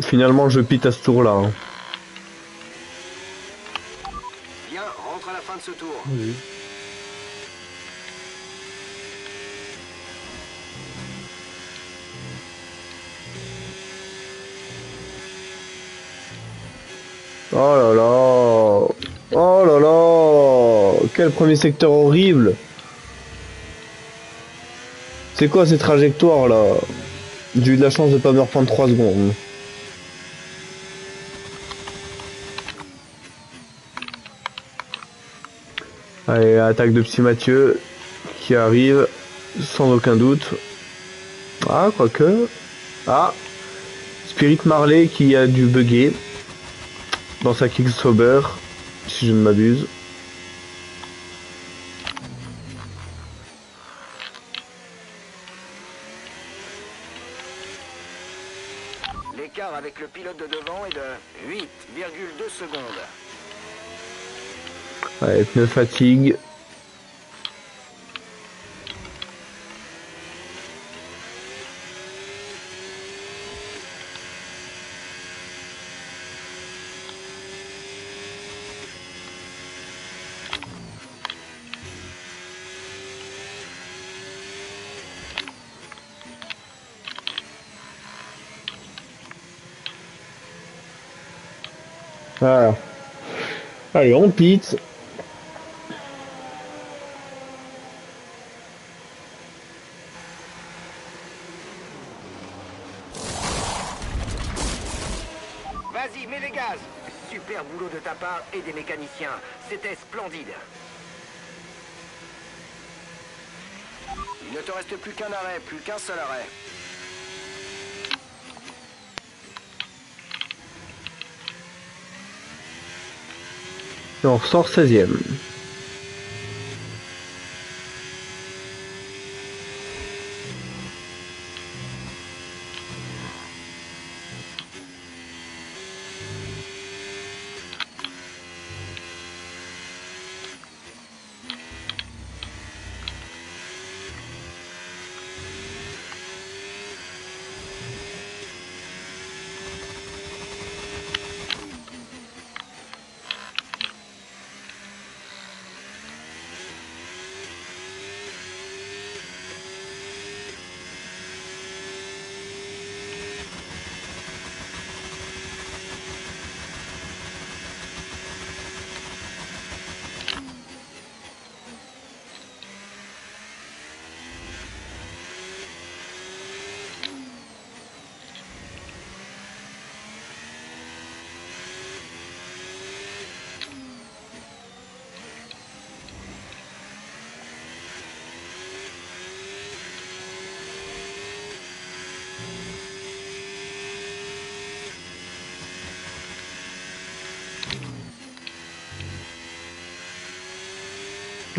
[SPEAKER 1] Finalement, je pite à ce tour-là. Hein.
[SPEAKER 3] Bien, rentre à la fin de ce tour.
[SPEAKER 2] Oui.
[SPEAKER 1] Oh là là! Oh là là! Quel premier secteur horrible! C'est quoi ces trajectoires là? J'ai eu de la chance de pas me reprendre 3 secondes. Allez, attaque de Petit Mathieu qui arrive sans aucun doute. Ah, quoique. Ah! Spirit Marley qui a dû bugger dans sa Kicksauber, si je ne m'abuse.
[SPEAKER 3] L'écart avec le pilote de devant est de 8,2 secondes.
[SPEAKER 1] Ouais, pneu fatigue. Voilà. Allez, on pite.
[SPEAKER 3] Vas-y, mets les gaz. Super boulot de ta part et des mécaniciens. C'était splendide. Il ne te reste plus qu'un arrêt, plus qu'un seul arrêt.
[SPEAKER 1] Et on ressort 16ème.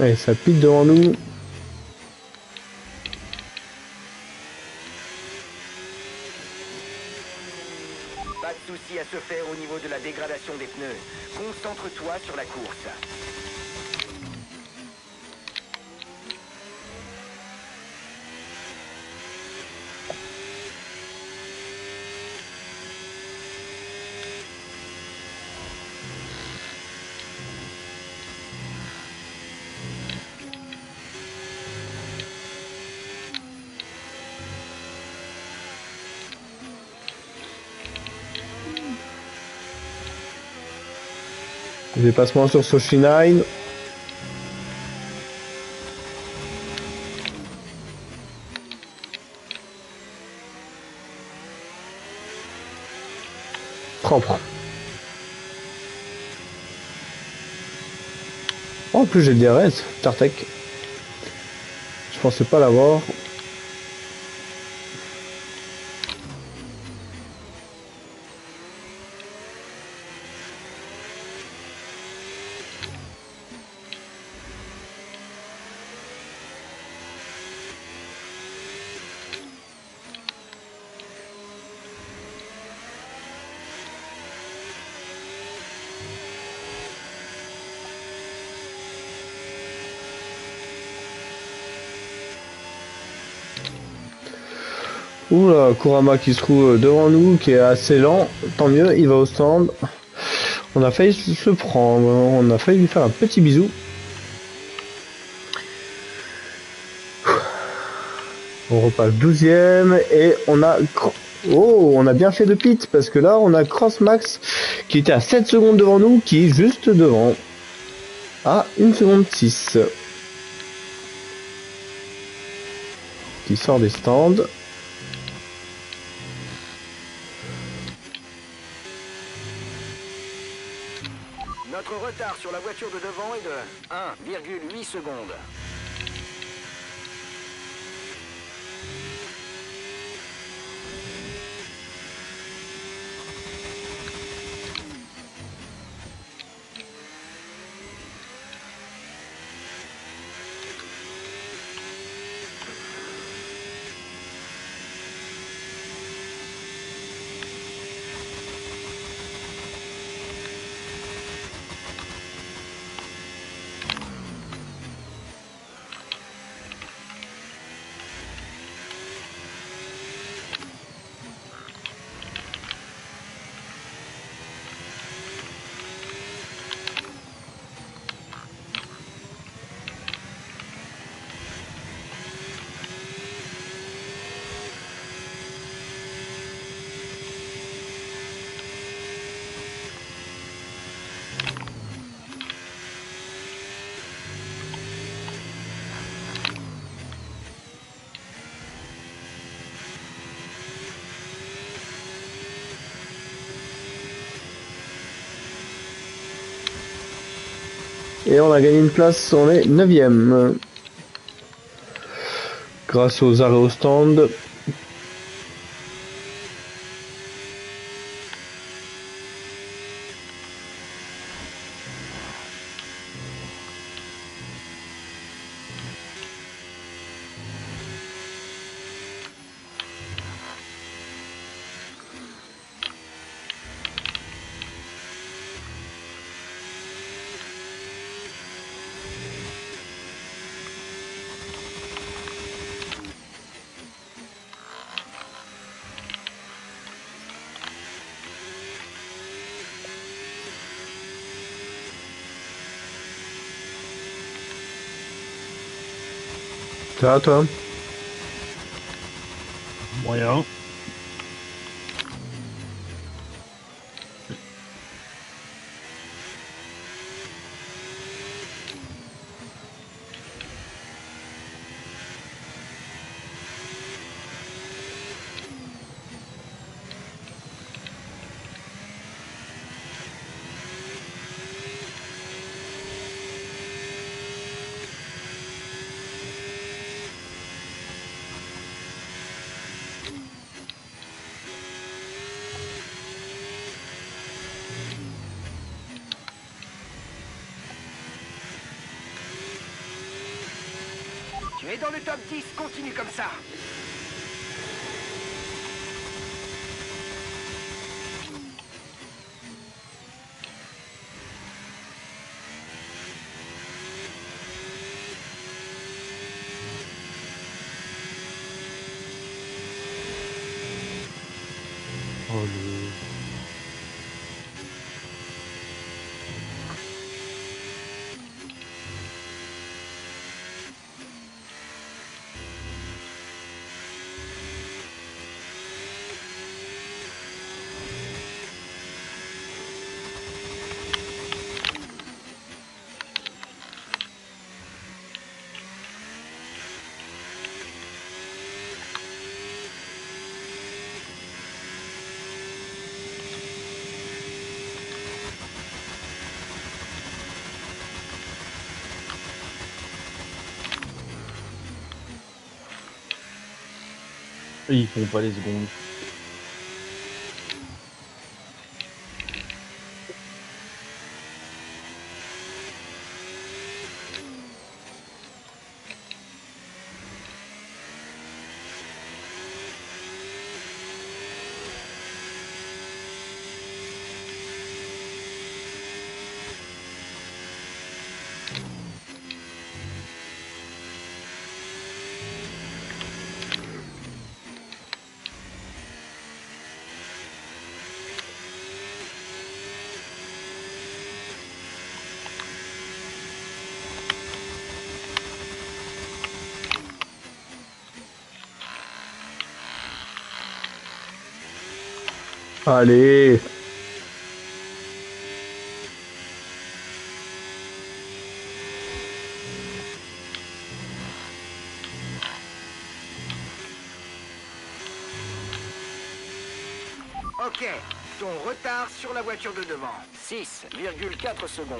[SPEAKER 1] Allez, ça pique devant nous.
[SPEAKER 3] Pas de souci à se faire au niveau de la dégradation des pneus. Concentre-toi sur la course.
[SPEAKER 1] Dépassement sur Soshi9. Propre. Oh, en plus j'ai le DRS, Tartek. Je pensais pas l'avoir. Oula, Kurama qui se trouve devant nous, qui est assez lent. Tant mieux, il va au stand. On a failli se prendre, on a failli lui faire un petit bisou. On repasse 12e et on a... Oh, on a bien fait de pit parce que là on a Cross Max qui était à 7 secondes devant nous, qui est juste devant. À 1 seconde 6. Qui sort des stands.
[SPEAKER 3] Notre retard sur la voiture de devant est de 1,8 secondes.
[SPEAKER 1] Et on a gagné une place, on est 9e. Grâce aux arrêts au stand. Ça va toi?
[SPEAKER 2] Moyen.
[SPEAKER 3] Tu es dans le top 10, continue comme ça.
[SPEAKER 2] Oh le... Et ils font pas les secondes.
[SPEAKER 1] Allez.
[SPEAKER 3] Ok, ton retard sur la voiture de devant. 6,4 secondes.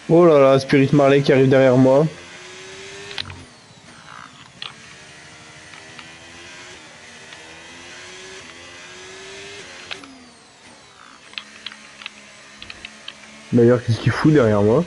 [SPEAKER 1] Oh là là, Spirit Marley qui arrive derrière moi. D'ailleurs, qu'est-ce qu'il fout derrière moi?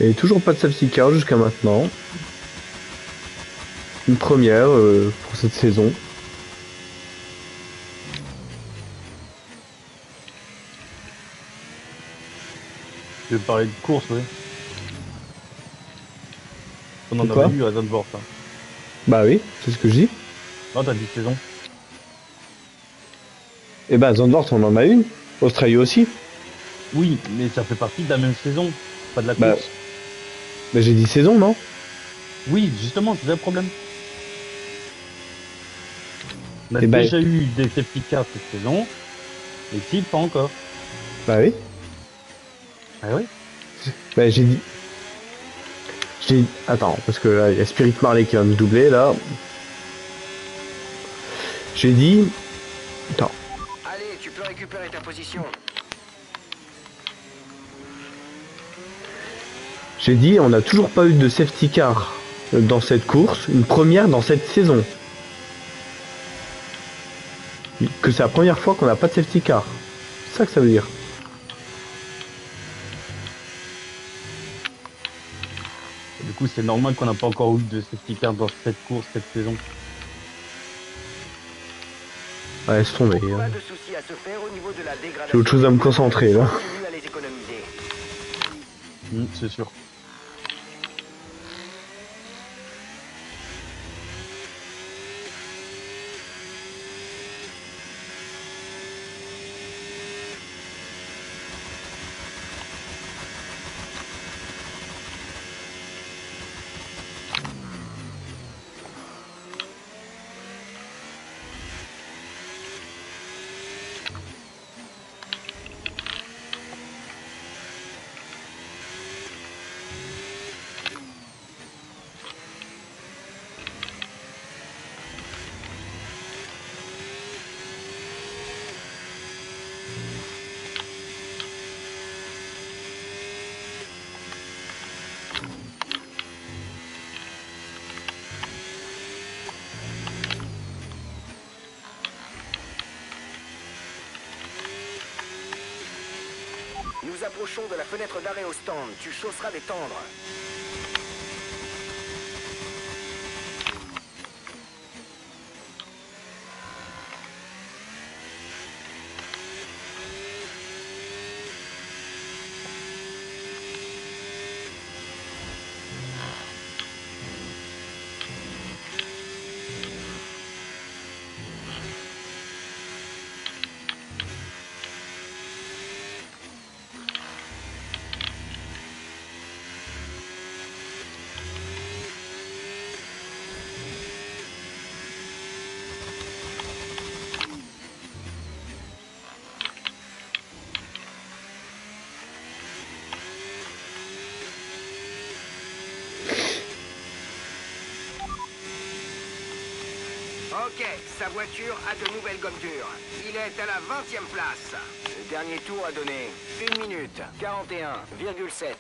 [SPEAKER 1] Et toujours pas de safety car jusqu'à maintenant. Une première pour cette saison.
[SPEAKER 2] Je vais parler de course, oui. On en
[SPEAKER 1] De
[SPEAKER 2] avait
[SPEAKER 1] quoi?
[SPEAKER 2] eu à Zandvoort. Hein.
[SPEAKER 1] Bah oui, c'est ce que je dis.
[SPEAKER 2] Non, t'as dit saison.
[SPEAKER 1] Et bah Zandvoort on en a une. Australie aussi.
[SPEAKER 2] Oui, mais ça fait partie de la même saison, pas de la
[SPEAKER 1] Bah,
[SPEAKER 2] course.
[SPEAKER 1] bah j'ai dit saison, non?
[SPEAKER 2] Oui, justement, c'est ça le problème. On a
[SPEAKER 1] Et bah,
[SPEAKER 2] déjà eu des safety cars cette saison, et ici, pas encore.
[SPEAKER 1] bah oui.
[SPEAKER 2] Ah oui?
[SPEAKER 1] Bah j'ai dit. Attends, parce que là, il y a Spirit Marley qui va me doubler là. J'ai dit. Attends.
[SPEAKER 3] Allez, tu peux récupérer ta position.
[SPEAKER 1] J'ai dit, on n'a toujours pas eu de safety car dans cette course. Une première dans cette saison. Que c'est la première fois qu'on n'a pas de safety car. C'est ça que ça veut dire.
[SPEAKER 2] Du coup, c'est normal qu'on n'a pas encore eu de safety car dans cette course, cette saison.
[SPEAKER 1] Ouais, laisse tomber.
[SPEAKER 3] Pas de souci à se faire au niveau de la dégradation.
[SPEAKER 1] J'ai autre chose à me concentrer là.
[SPEAKER 3] Continue à les économiser.
[SPEAKER 2] C'est sûr.
[SPEAKER 3] Nous approchons de la fenêtre d'arrêt au stand. Tu chausseras des tendres. Ok, sa voiture a de nouvelles gommes dures. Il est à la 20e place. Le dernier tour a donné 1 minute 41,7.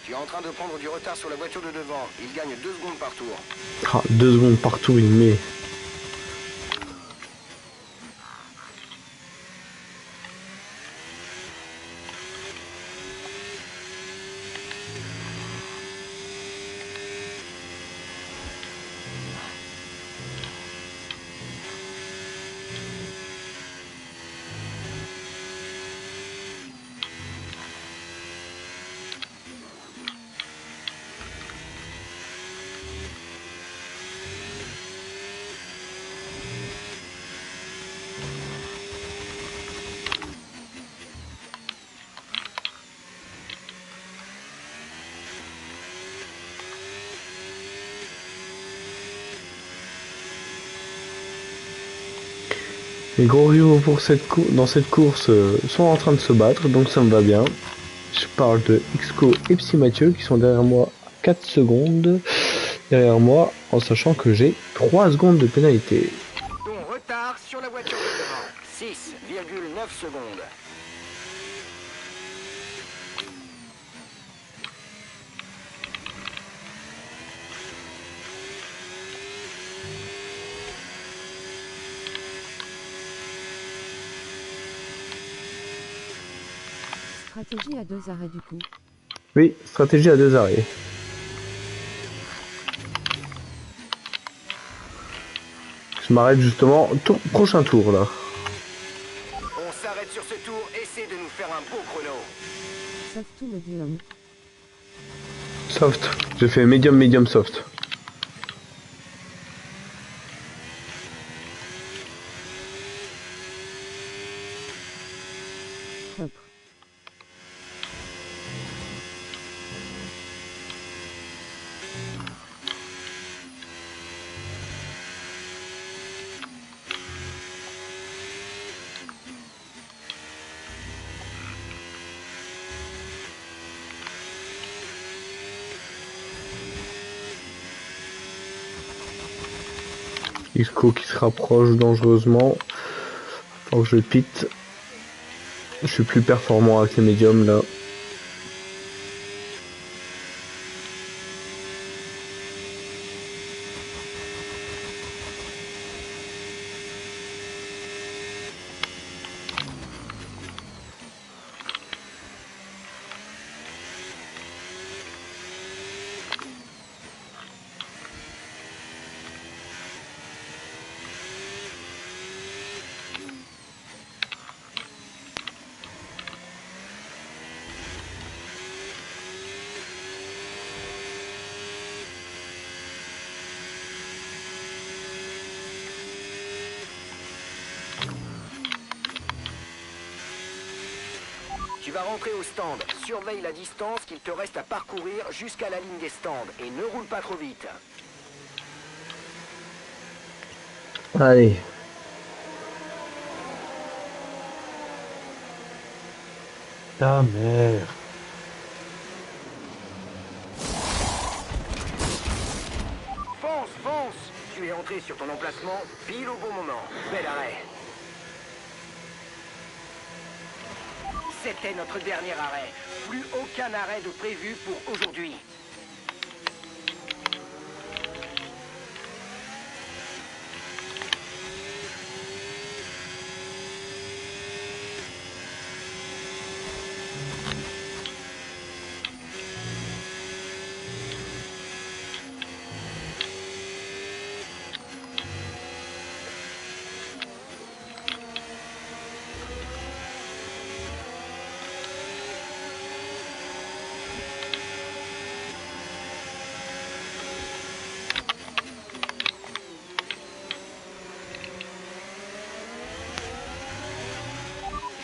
[SPEAKER 3] Tu es en train de prendre du retard sur la voiture de devant. Il gagne 2 secondes par tour.
[SPEAKER 1] Ah, 2 secondes partout, il met. Les gros rivaux pour dans cette course sont en train de se battre, donc ça me va bien. Je parle de Xco et Psy Mathieu qui sont derrière moi à 4 secondes derrière moi, en sachant que j'ai 3 secondes de pénalité.
[SPEAKER 3] Ton retard sur la voiture de devant, 6,9 secondes.
[SPEAKER 4] Stratégie à 2 arrêts du coup.
[SPEAKER 1] Oui, stratégie à 2 arrêts. Je m'arrête justement, prochain tour là.
[SPEAKER 3] On s'arrête sur ce tour, essaie de nous faire un beau chrono.
[SPEAKER 4] Soft to medium.
[SPEAKER 1] Soft, j'ai fait medium, medium, soft.
[SPEAKER 4] Hop.
[SPEAKER 1] Xco qui se rapproche dangereusement. Faut que je pite. Je suis plus performant avec les médiums là.
[SPEAKER 3] Tu vas rentrer au stand. Surveille la distance qu'il te reste à parcourir jusqu'à la ligne des stands et ne roule pas trop vite.
[SPEAKER 1] Allez.
[SPEAKER 2] Ta mère.
[SPEAKER 3] Fonce, fonce! Tu es entré sur ton emplacement pile au bon moment. Bel arrêt. C'était notre dernier arrêt. Plus aucun arrêt de prévu pour aujourd'hui.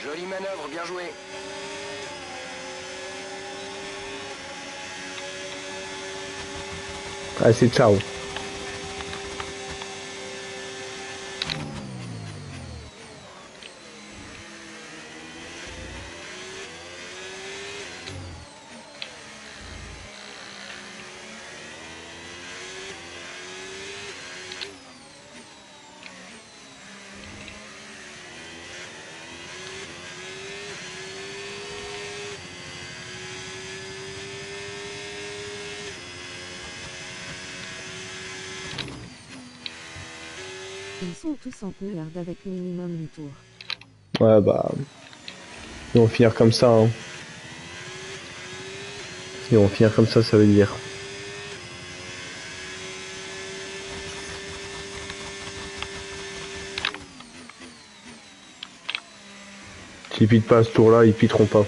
[SPEAKER 3] Jolie manœuvre, bien joué.
[SPEAKER 1] Allez, c'est ciao.
[SPEAKER 4] Ils sont tous en merde avec minimum 8 tours.
[SPEAKER 1] Ouais, bah. Ils vont finir comme ça, hein. Ils vont finir comme ça veut dire. S'ils pitent pas à ce tour-là, ils piteront pas.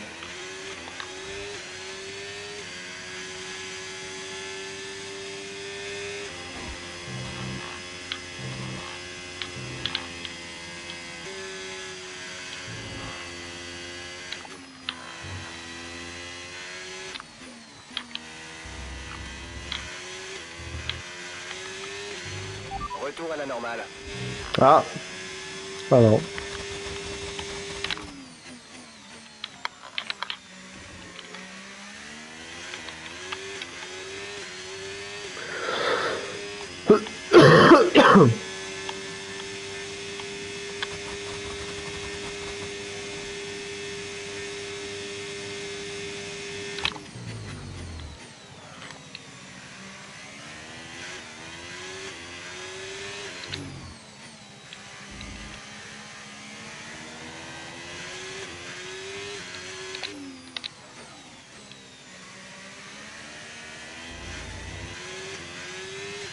[SPEAKER 3] Retour à la normale.
[SPEAKER 1] Ah. Ah non.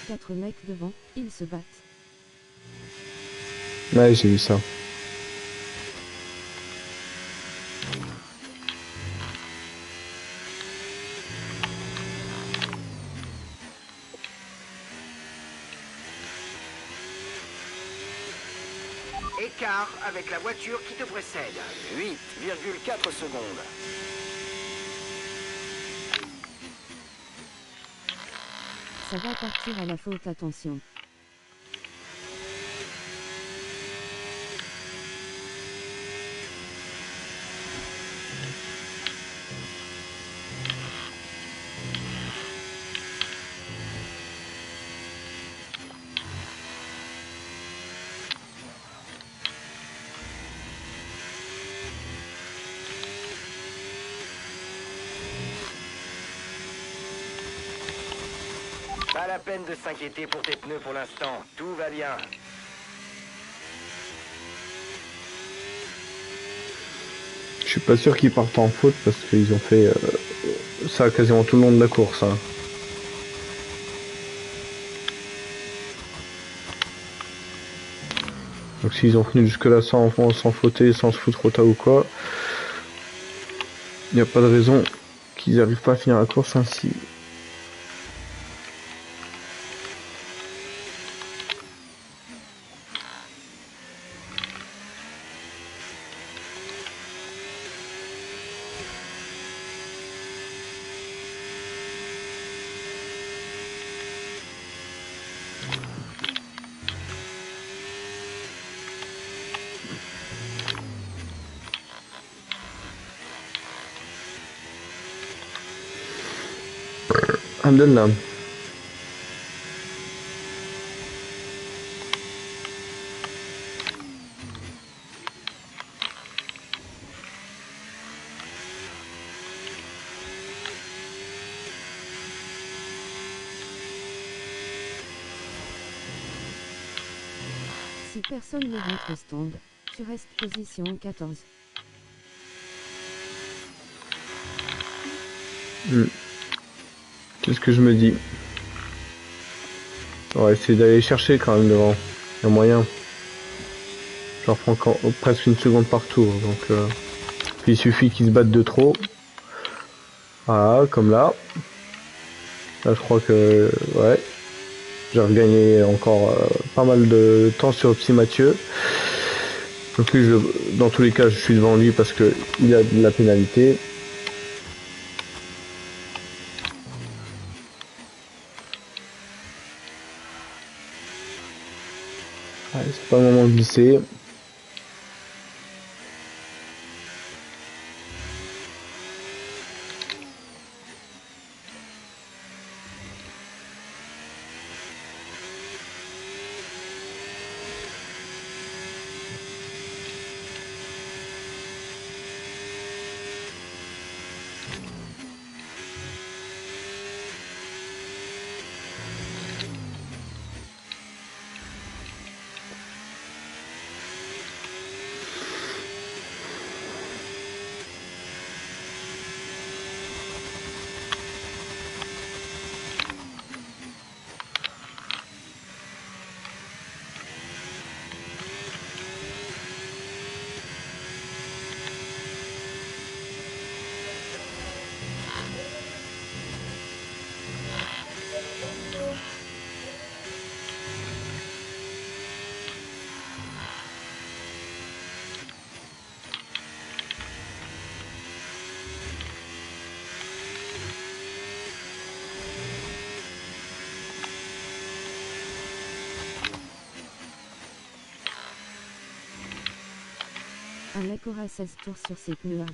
[SPEAKER 4] Quatre mecs devant, ils se battent.
[SPEAKER 1] Ouais, j'ai vu ça.
[SPEAKER 3] Écart avec la voiture qui te précède. 8,4 secondes.
[SPEAKER 4] Ça va partir à la faute, attention.
[SPEAKER 3] Pas la peine de s'inquiéter pour tes pneus pour l'instant. Tout va bien.
[SPEAKER 1] Je suis pas sûr qu'ils partent en faute parce qu'ils ont fait ça quasiment tout le long de la course, hein. Donc s'ils ont tenu jusque là sans fauter, sans se foutre au tas ou quoi, il n'y a pas de raison qu'ils n'arrivent pas à finir la course ainsi. Alhamdulillah.
[SPEAKER 4] Si personne ne rentre au stand, tu restes position 14.
[SPEAKER 1] C'est ce que je me dis. On va essayer d'aller chercher quand même devant. Il y a moyen. Je leur prends presque une seconde par tour. Donc, puis il suffit qu'ils se battent de trop. Voilà, comme là. Là, je crois que... Ouais. J'ai regagné encore pas mal de temps sur le petit Mathieu. Donc lui, dans tous les cas, je suis devant lui parce que il a de la pénalité. Ouais, c'est pas le moment de glisser.
[SPEAKER 4] Un mec aura 16 tours sur ses pneus hard.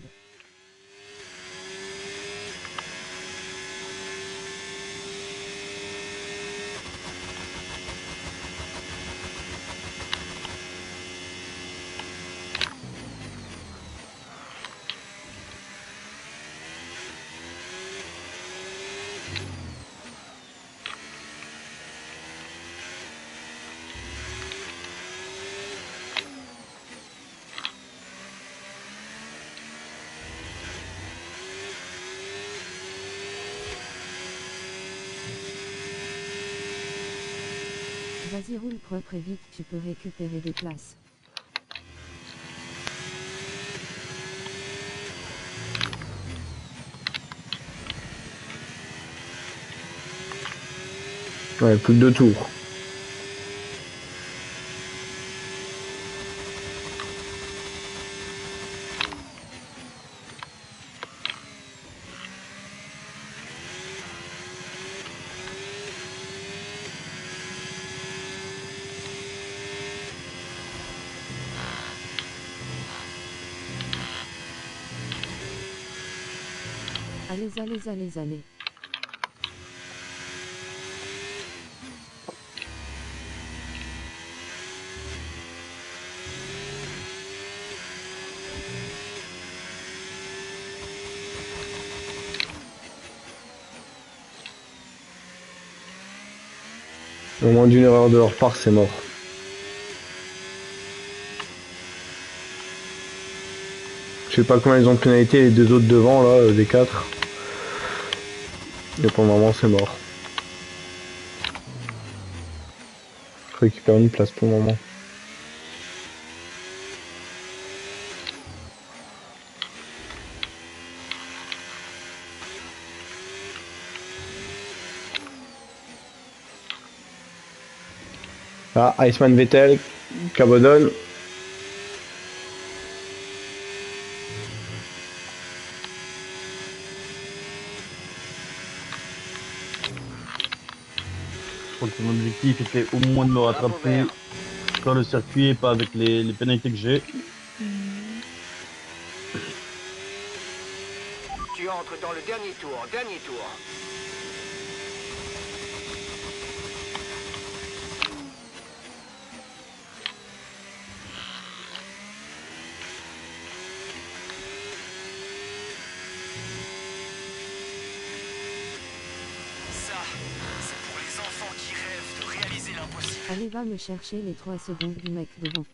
[SPEAKER 4] Vas-y, roule propre et vite, tu peux récupérer des places.
[SPEAKER 1] Ouais, plus que 2 tours.
[SPEAKER 4] Allez.
[SPEAKER 1] Au moins d'une erreur de leur part, c'est mort. Je sais pas combien ils ont de pénalité les deux autres devant là, des 4. Et pour le moment, c'est mort. Je récupère une place pour le moment. Ah, Iceman Vettel, Cabodon.
[SPEAKER 2] Je crois que mon objectif était au moins de me rattraper sur le circuit et pas avec les pénalités que j'ai.
[SPEAKER 3] Tu entres dans le dernier tour.
[SPEAKER 4] Allez, va me chercher les 3 secondes du mec devant.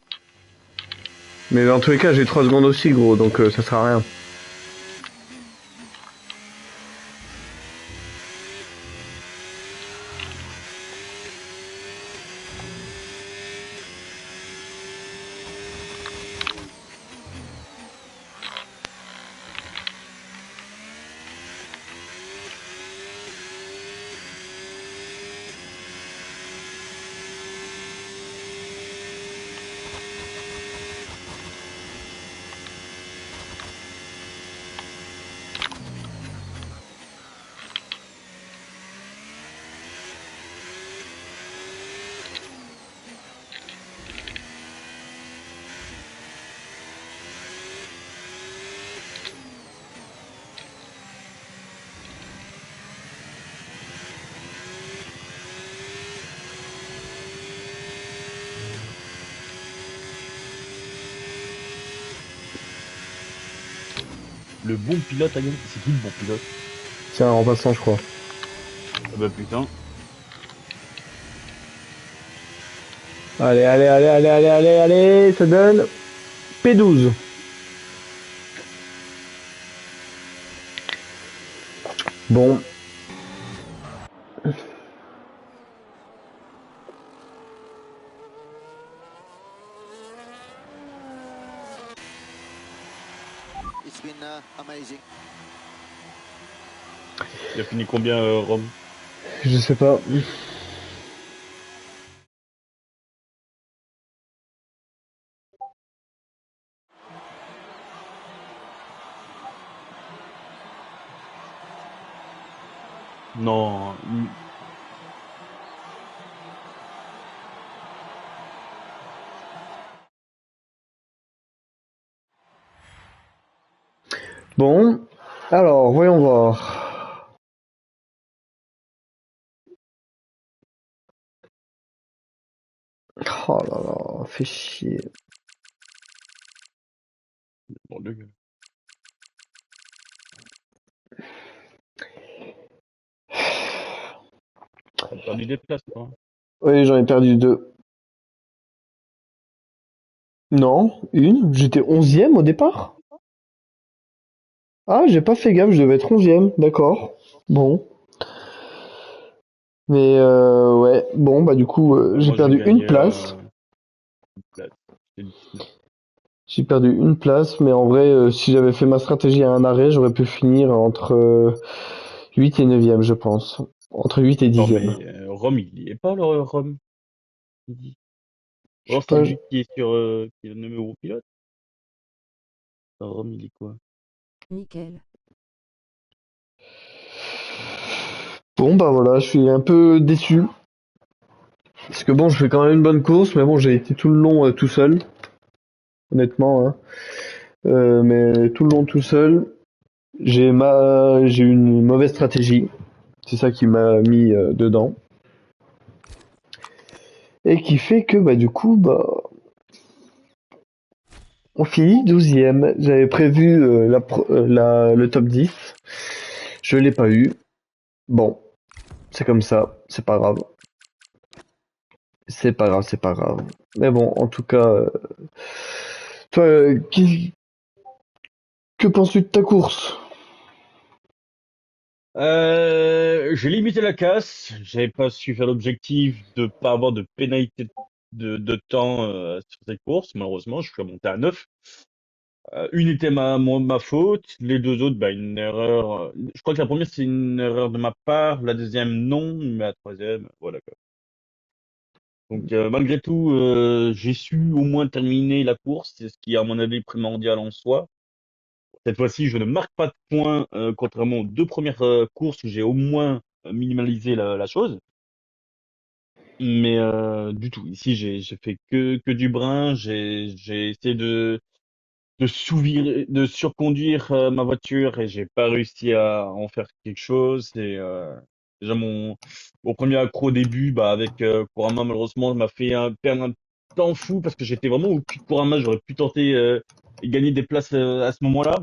[SPEAKER 1] Mais dans tous les cas, j'ai 3 secondes aussi, gros, donc ça sert à rien.
[SPEAKER 2] Le bon pilote a gagné. C'est qui le bon pilote?
[SPEAKER 1] C'est un remplaçant, je crois.
[SPEAKER 2] Ah bah putain.
[SPEAKER 1] Allez, allez, allez, allez, allez, allez, allez, ça donne P12. Bon.
[SPEAKER 5] It's been amazing.
[SPEAKER 2] Il a fini combien, Rome?
[SPEAKER 1] Je sais pas.
[SPEAKER 2] Non.
[SPEAKER 1] Bon. Alors, voyons voir. Oh là là, fait chier.
[SPEAKER 2] Bon, de gueule. T'as perdu des places, toi.
[SPEAKER 1] Oui, j'en ai perdu 2. Non, une. J'étais 11e au départ. Ah, j'ai pas fait gaffe, je devais être 11e. D'accord. Bon. Mais ouais, bon, bah du coup, j'ai
[SPEAKER 2] Moi,
[SPEAKER 1] perdu une place.
[SPEAKER 2] une place. C'est 19.
[SPEAKER 1] J'ai perdu une place, mais en vrai, si j'avais fait ma stratégie à un arrêt, j'aurais pu finir entre 8 et 9e, je pense. Entre 8 et
[SPEAKER 2] Non,
[SPEAKER 1] 10e.
[SPEAKER 2] mais Rome, il y est pas, le Rome. Il dit.
[SPEAKER 1] Je sais
[SPEAKER 2] Alors, c'est
[SPEAKER 1] pas.
[SPEAKER 2] lui qui est qui est le numéro pilote. Rome, il est quoi?
[SPEAKER 4] Nickel.
[SPEAKER 1] Bon, bah voilà, je suis un peu déçu. Parce que bon, je fais quand même une bonne course, mais bon, j'ai été tout le long tout seul. Honnêtement, hein. Mais tout le long tout seul, j'ai eu une mauvaise stratégie. C'est ça qui m'a mis dedans. Et qui fait que, bah du coup, bah on finit 12e. J'avais prévu le top 10. Je l'ai pas eu. Bon, c'est comme ça, c'est pas grave. C'est pas grave, c'est pas grave. Mais bon, en tout cas, toi, que penses-tu de ta course?
[SPEAKER 2] J'ai limité la casse. J'avais pas su faire l'objectif de pas avoir de pénalité de temps sur cette course. Malheureusement, je suis remonté à 9. Une était ma faute. Les deux autres, bah, une erreur. Je crois que la première, c'est une erreur de ma part. La deuxième, non. Mais la troisième, voilà quoi. Donc, malgré tout, j'ai su au moins terminer la course. C'est ce qui est, à mon avis, primordial en soi. Cette fois-ci, je ne marque pas de points, contrairement aux deux premières courses où j'ai au moins minimalisé la chose. Mais du tout. Ici, j'ai fait que du brin. J'ai essayé de surconduire ma voiture et j'ai pas réussi à en faire quelque chose. Et déjà mon premier accro au début, bah avec Kurama, malheureusement, m'a fait perdre un temps fou parce que j'étais vraiment au cul de Kurama. J'aurais pu tenter et gagner des places à ce moment-là.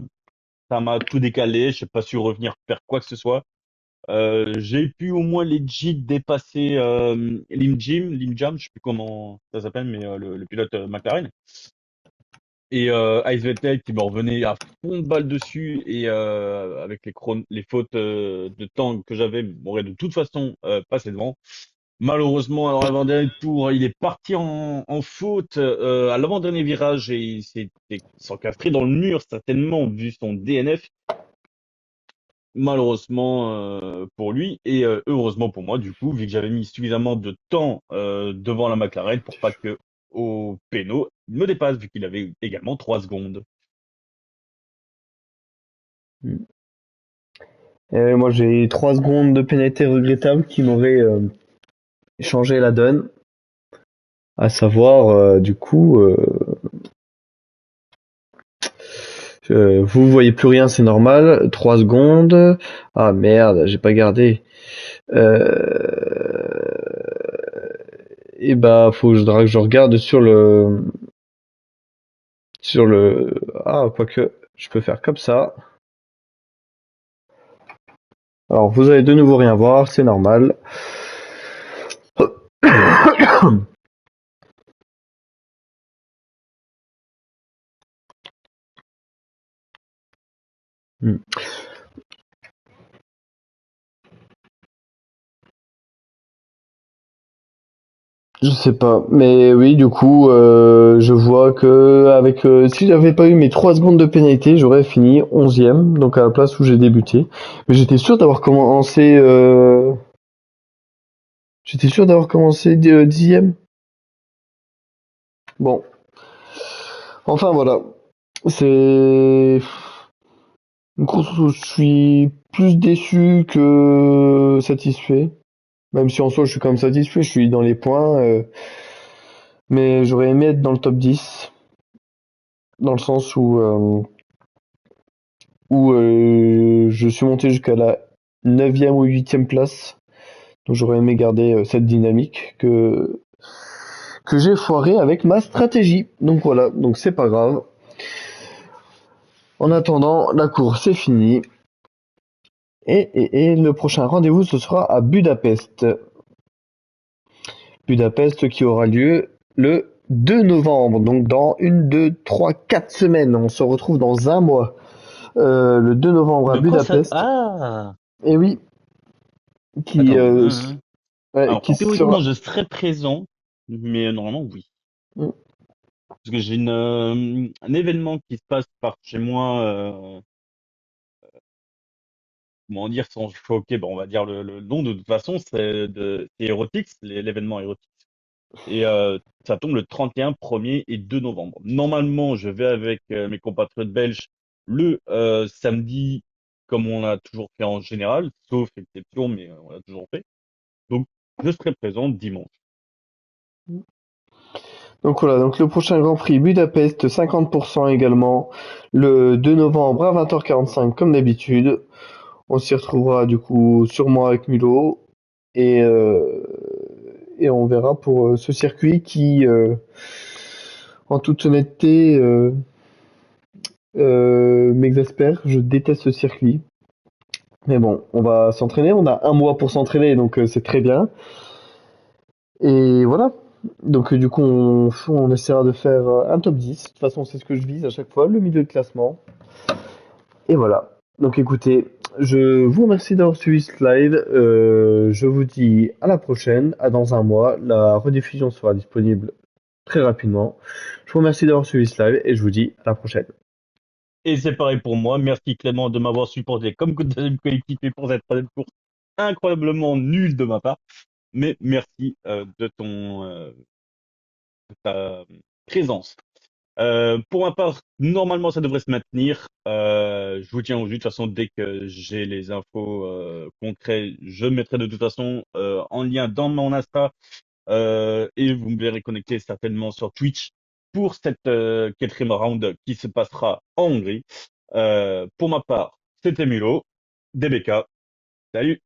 [SPEAKER 2] Ça m'a tout décalé. J'ai pas su revenir faire quoi que ce soit. J'ai pu au moins legit dépasser Lim Jam, je sais plus comment ça s'appelle, mais le pilote McLaren. Et Ice Vettel qui me revenait à fond de balle dessus et avec les fautes de temps que j'avais, m'aurait de toute façon passé devant. Malheureusement, alors l'avant-dernier tour, il est parti en faute à l'avant-dernier virage et il s'est s'encastré dans le mur, certainement, vu son DNF. Malheureusement pour lui et heureusement pour moi, du coup, vu que j'avais mis suffisamment de temps devant la McLaren pour pas que au péno il me dépasse, vu qu'il avait également 3 secondes.
[SPEAKER 1] Et moi, j'ai 3 secondes de pénalité regrettable qui m'auraient changé la donne. À savoir, vous voyez plus rien, c'est normal. 3 secondes. Ah merde, j'ai pas gardé. Euh... Et bah, faudra que je regarde sur le. Ah, quoique, je peux faire comme ça. Alors, vous allez de nouveau rien voir, c'est normal. Hmm. Je sais pas, mais oui, du coup, je vois que si j'avais pas eu mes 3 secondes de pénalité, j'aurais fini 11e, donc à la place où j'ai débuté. Mais j'étais sûr d'avoir commencé 10e. Bon, enfin voilà, c'est une course où je suis plus déçu que satisfait. Même si en soi je suis quand même satisfait, je suis dans les points, mais j'aurais aimé être dans le top 10, dans le sens où je suis monté jusqu'à la 9e ou 8e place. Donc j'aurais aimé garder cette dynamique que j'ai foiré avec ma stratégie. Donc voilà, donc c'est pas grave. En attendant, la course est finie. Et le prochain rendez-vous, ce sera à Budapest. Budapest qui aura lieu le 2 novembre, donc dans 1, 2, 3, 4 semaines. On se retrouve dans un mois. Le 2 novembre à
[SPEAKER 2] De quoi ça?
[SPEAKER 1] Budapest.
[SPEAKER 2] Ah!
[SPEAKER 1] Et oui, qui,
[SPEAKER 2] Attends.
[SPEAKER 1] ouais,
[SPEAKER 2] Alors,
[SPEAKER 1] qui
[SPEAKER 2] théoriquement,
[SPEAKER 1] sera.
[SPEAKER 2] je serais présent, mais normalement, oui. Parce que j'ai un événement qui se passe par chez moi, comment dire sans choquer, bon, on va dire le nom de toute façon, c'est Erotix, l'événement Erotix. Et ça tombe le 31, 1er et 2 novembre. Normalement, je vais avec mes compatriotes belges le samedi, comme on l'a toujours fait en général, sauf exception, mais on l'a toujours fait. Donc, je serai présent dimanche.
[SPEAKER 1] Donc voilà, donc le prochain Grand Prix Budapest, 50% également, le 2 novembre à 20h45 comme d'habitude. On s'y retrouvera du coup sûrement avec Mulot et, euh, et on verra pour ce circuit qui, en toute honnêteté, m'exaspère. Je déteste ce circuit. Mais bon, on va s'entraîner, on a un mois pour s'entraîner, donc c'est très bien. Et voilà. Donc du coup, on essaiera de faire un top 10. De toute façon, c'est ce que je vise à chaque fois, le milieu de classement. Et voilà. Donc écoutez, je vous remercie d'avoir suivi ce live. Je vous dis à la prochaine, à dans un mois. La rediffusion sera disponible très rapidement. Je vous remercie d'avoir suivi ce live et je vous dis à la prochaine.
[SPEAKER 2] Et c'est pareil pour moi. Merci Clément de m'avoir supporté comme deuxième coéquipier pour cette troisième course incroyablement nulle de ma part. Mais merci de ta présence. Pour ma part, normalement, ça devrait se maintenir. Je vous tiens au jus. De toute façon, dès que j'ai les infos concrètes, je mettrai de toute façon en lien dans mon Insta et vous me verrez connecté certainement sur Twitch pour cette quatrième round qui se passera en Hongrie. Pour ma part, c'était Milo, DBK. Salut!